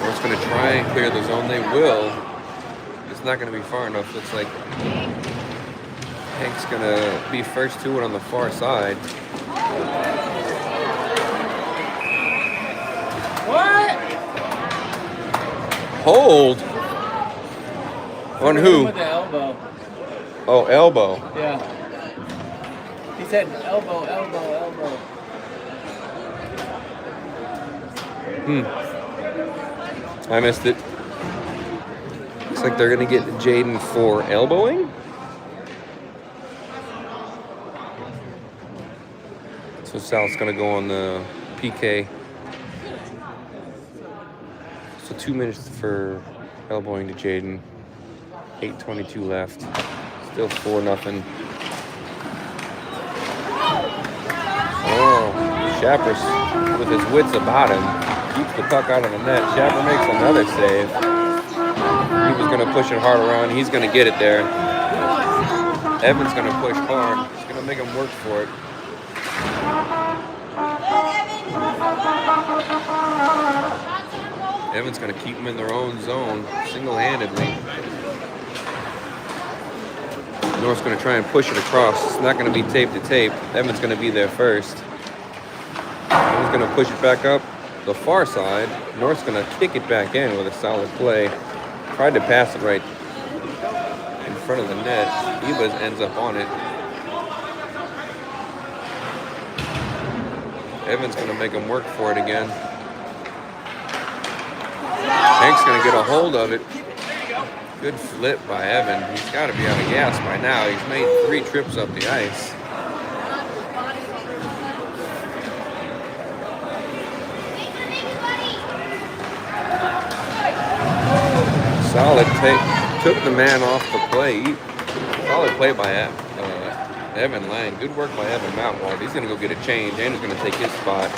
North's going to try and clear the zone. They will. It's not going to be far enough. Looks like Hank's going to be first to it on the far side. What? Hold? On who? With the elbow. Oh, elbow. Yeah. He said elbow, elbow, elbow. I missed it. Looks like they're going to get Jaden for elbowing. So South's going to go on the PK. So 2 minutes for elbowing to Jaden. 8:22 left. Still 4-0. Oh, Shapper's with his wits about him. Keeps the puck out of the net. Shapper makes another save. He was going to push it hard around. He's going to get it there. Evan's going to push hard. He's going to make him work for it. Evan's going to keep them in their own zone single-handedly. North's going to try and push it across. It's not going to be tape to tape. Evan's going to be there first. Evan's going to push it back up the far side. North's going to kick it back in with a solid play. Tried to pass it right in front of the net. Ebas ends up on it. Evan's going to make him work for it again. Hank's going to get a hold of it. Good flip by Evan. He's got to be out of gas by now. He's made 3 trips up the ice. Solid take. Took the man off the play. Solid play by Evan Lang. Good work by Evan Mountwald. He's going to go get a change. Andrew's going to take his spot.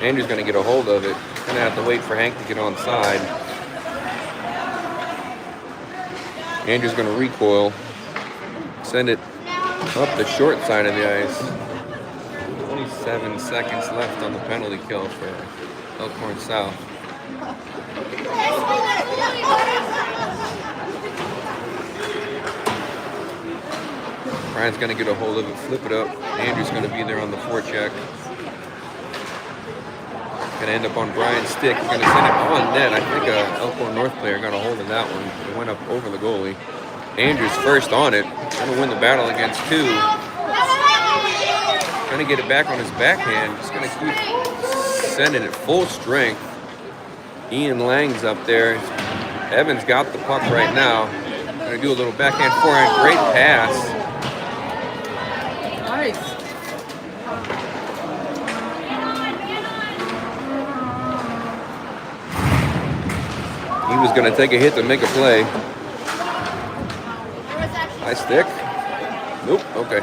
Andrew's going to get a hold of it. Going to have to wait for Hank to get on side. Andrew's going to recoil. Send it up the short side of the ice. 27 seconds left on the penalty kill for Elkhorn South. Brian's going to get a hold of it, flip it up. Andrew's going to be there on the forecheck. Going to end up on Brian's stick. He's going to send it on net. I think Elkhorn North player got a hold of that one. It went up over the goalie. Andrew's first on it. Going to win the battle against 2. Going to get it back on his backhand. Just going to keep sending it full strength. Ian Lang's up there. Evan's got the puck right now. Going to do a little backhand forehand. Great pass. Nice. He was going to take a hit to make a play. High stick. Nope. Okay.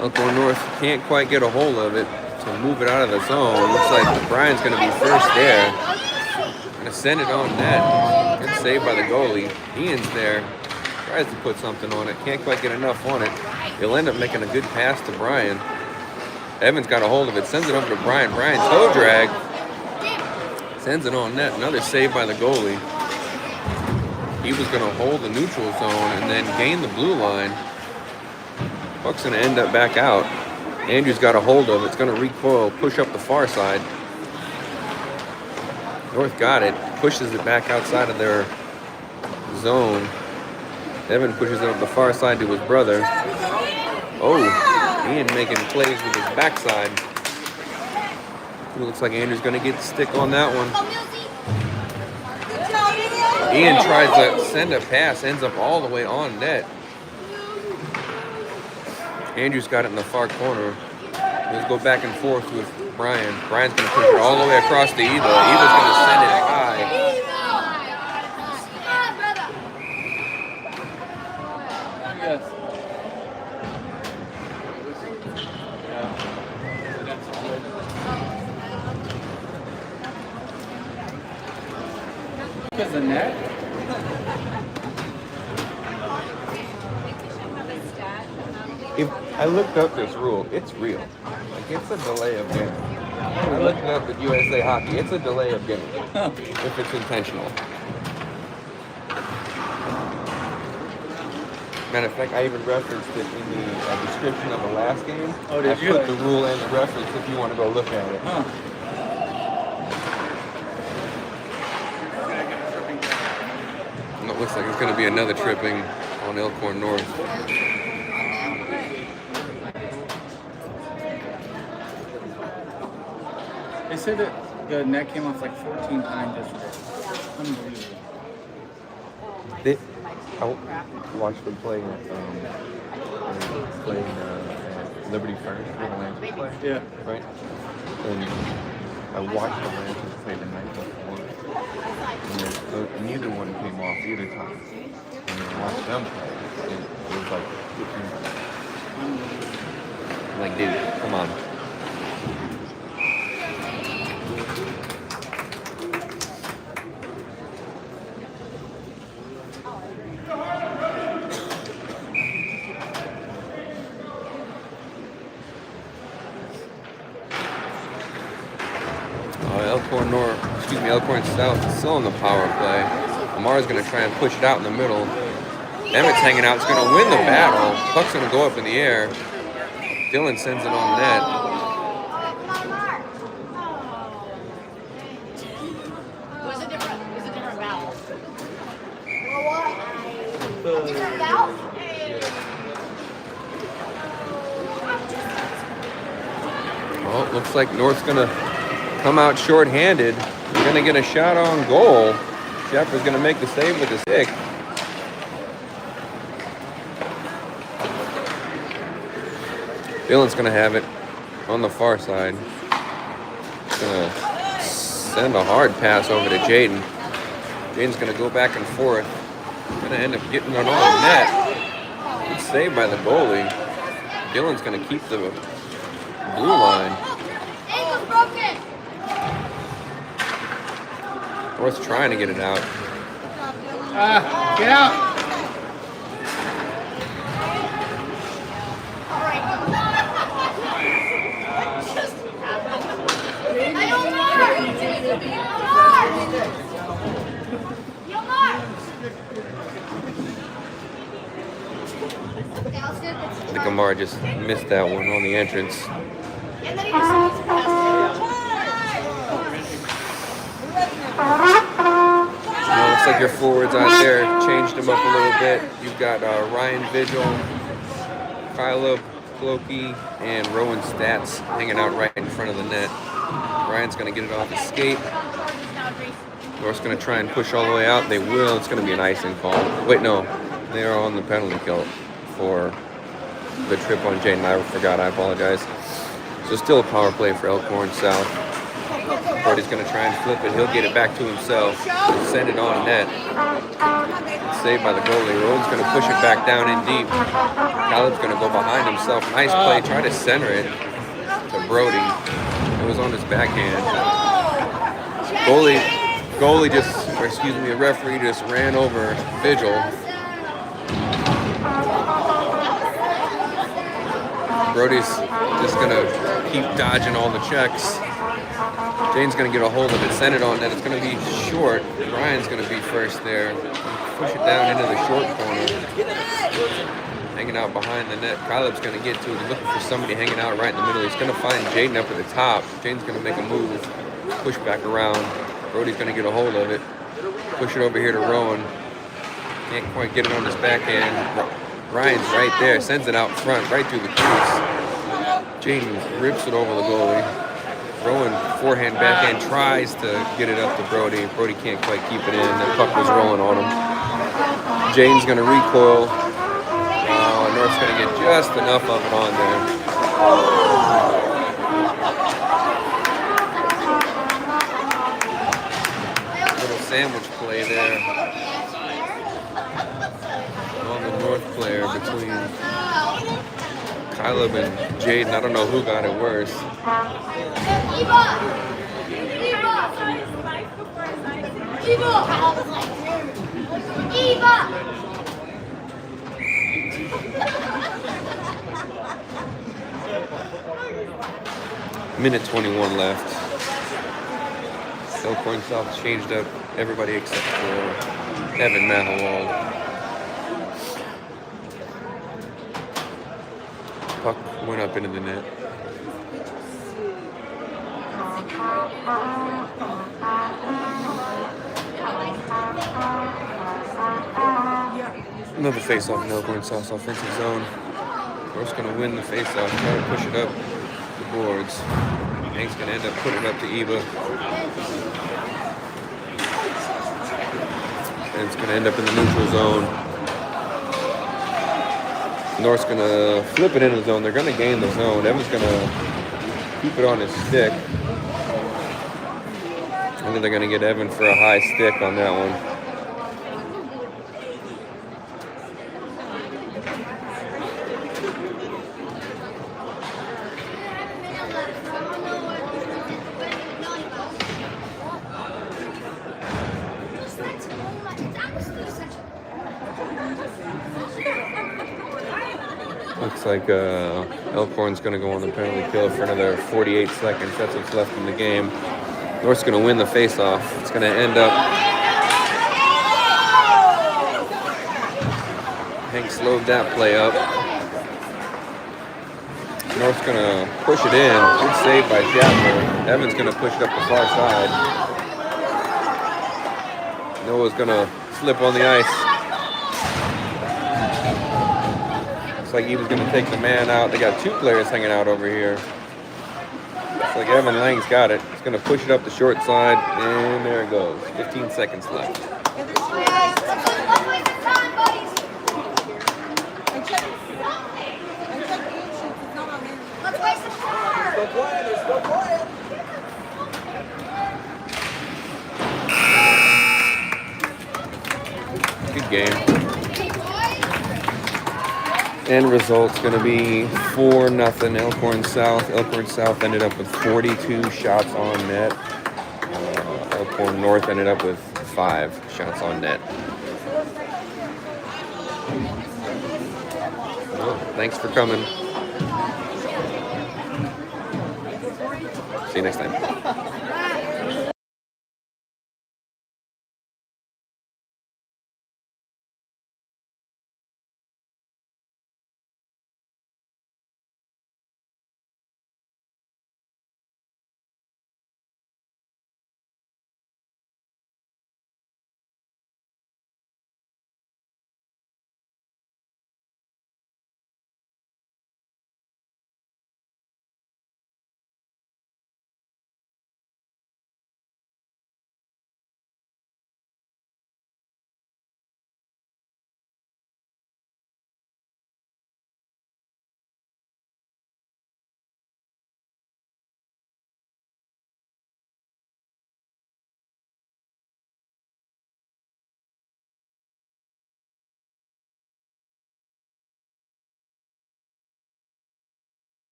Elkhorn North can't quite get a hold of it to move it out of the zone. Looks like Brian's going to be first there. Going to send it on net. Good save by the goalie. Ian's there. Tries to put something on it. Can't quite get enough on it. He'll end up making a good pass to Brian. Evans got a hold of it. Sends it over to Brian. Brian toe drag. Sends it on net. Another save by the goalie. He was going to hold the neutral zone and then gain the blue line. Puck's going to end up back out. Andrew's got a hold of it. It's going to recoil, push up the far side. North got it. Pushes it back outside of their zone. Evan pushes it up the far side to his brother. Oh, Ian making plays with his backside. It looks like Andrew's going to get the stick on that one. Ian tries to send a pass, ends up all the way on net. Andrew's got it in the far corner. Let's go back and forth with Brian. Brian's going to push it all the way across to Eva. Eva's going to send it high. Yes. Because the net? If I looked up this rule, it's real. Like, it's a delay of game. I looked it up at USA Hockey. It's a delay of game if it's intentional. Matter of fact, I even referenced it in the description of the last game. Oh, did you? I put the rule and the reference if you want to go look at it. Huh. And it looks like it's going to be another tripping on Elkhorn North. They said that the net came off like 14 times yesterday. Unbelievable. I watched them play at Liberty First, where the Lancers play. Yeah. Right? And I watched the Lancers play the night before. And neither one came off either time. And I watched them play. And it was like 15. I'm like, dude, come on. Elkhorn South is still on the power play. Lamar's going to try and push it out in the middle. Emmett's hanging out. It's going to win the battle. Puck's going to go up in the air. Dylan sends it on net. It was a different valve. What? Different valve? Well, it looks like North's going to come out short-handed. We're going to get a shot on goal. Shepard's going to make the save with the stick. Dylan's going to have it on the far side. He's going to send a hard pass over to Jaden. Jaden's going to go back and forth. Going to end up getting it on the net. Good save by the goalie. Dylan's going to keep the blue line. Ankle's broken. North's trying to get it out. Get out! I think Amar just missed that one on the entrance. Looks like your forwards out there changed them up a little bit. You've got Ryan Vigil, Kyla Clokey, and Rowan Stats hanging out right in front of the net. Ryan's going to get it off his skate. North's going to try and push all the way out. They will. It's going to be an icing call. Wait, no. They are on the penalty kill for the trip on Jaden. I forgot. I apologize. So still a power play for Elkhorn South. Brody's going to try and flip it. He'll get it back to himself. Send it on net. Saved by the goalie. Rowan's going to push it back down in deep. Caleb's going to go behind himself. Nice play. Try to center it to Brody. It was on his backhand. The referee just ran over Vigil. Brody's just going to keep dodging all the checks. Jane's going to get a hold of it, send it on net. It's going to be short. Ryan's going to be first there. Push it down into the short corner. Hanging out behind the net. Caleb's going to get to it. He's looking for somebody hanging out right in the middle. He's going to find Jaden up at the top. Jaden's going to make a move. Push back around. Brody's going to get a hold of it. Push it over here to Rowan. Can't quite get it on his backhand. Ryan's right there. Sends it out front, right through the crease. Jaden rips it over the goalie. Rowan forehand, backhand, tries to get it up to Brody. Brody can't quite keep it in. The puck was rolling on him. Jaden's going to recoil. North's going to get just enough of it on there. Little sandwich play there on the North player between Caleb and Jaden. I don't know who got it worse. Minute 21 left. Elkhorn South changed up everybody except for Evan Mahawald. Puck went up into the net. Another face-off in Elkhorn South's offensive zone. We're just going to win the face-off, try to push it up the boards. Hank's gonna end up putting it up to Eva. And it's gonna end up in the neutral zone. North's gonna flip it into the zone. They're gonna gain the zone. Evan's gonna keep it on his stick. I think they're gonna get Evan for a high stick on that one. Looks like Elkhorn's going to go on the penalty kill for another 48 seconds. That's what's left in the game. North's going to win the face-off. It's going to end up... Hank slowed that play up. North's going to push it in. Good save by Shatner. Evan's going to push it up the far side. Noah's going to slip on the ice. Looks like he was going to take the man out. They got two players hanging out over here. Looks like Evan Lang's got it. He's going to push it up the short side, and there it goes. 15 seconds left. Good game. End result's going to be 4-0 Elkhorn South. Elkhorn South ended up with 42 shots on net. Elkhorn North ended up with 5 shots on net. Well, thanks for coming. See you next time.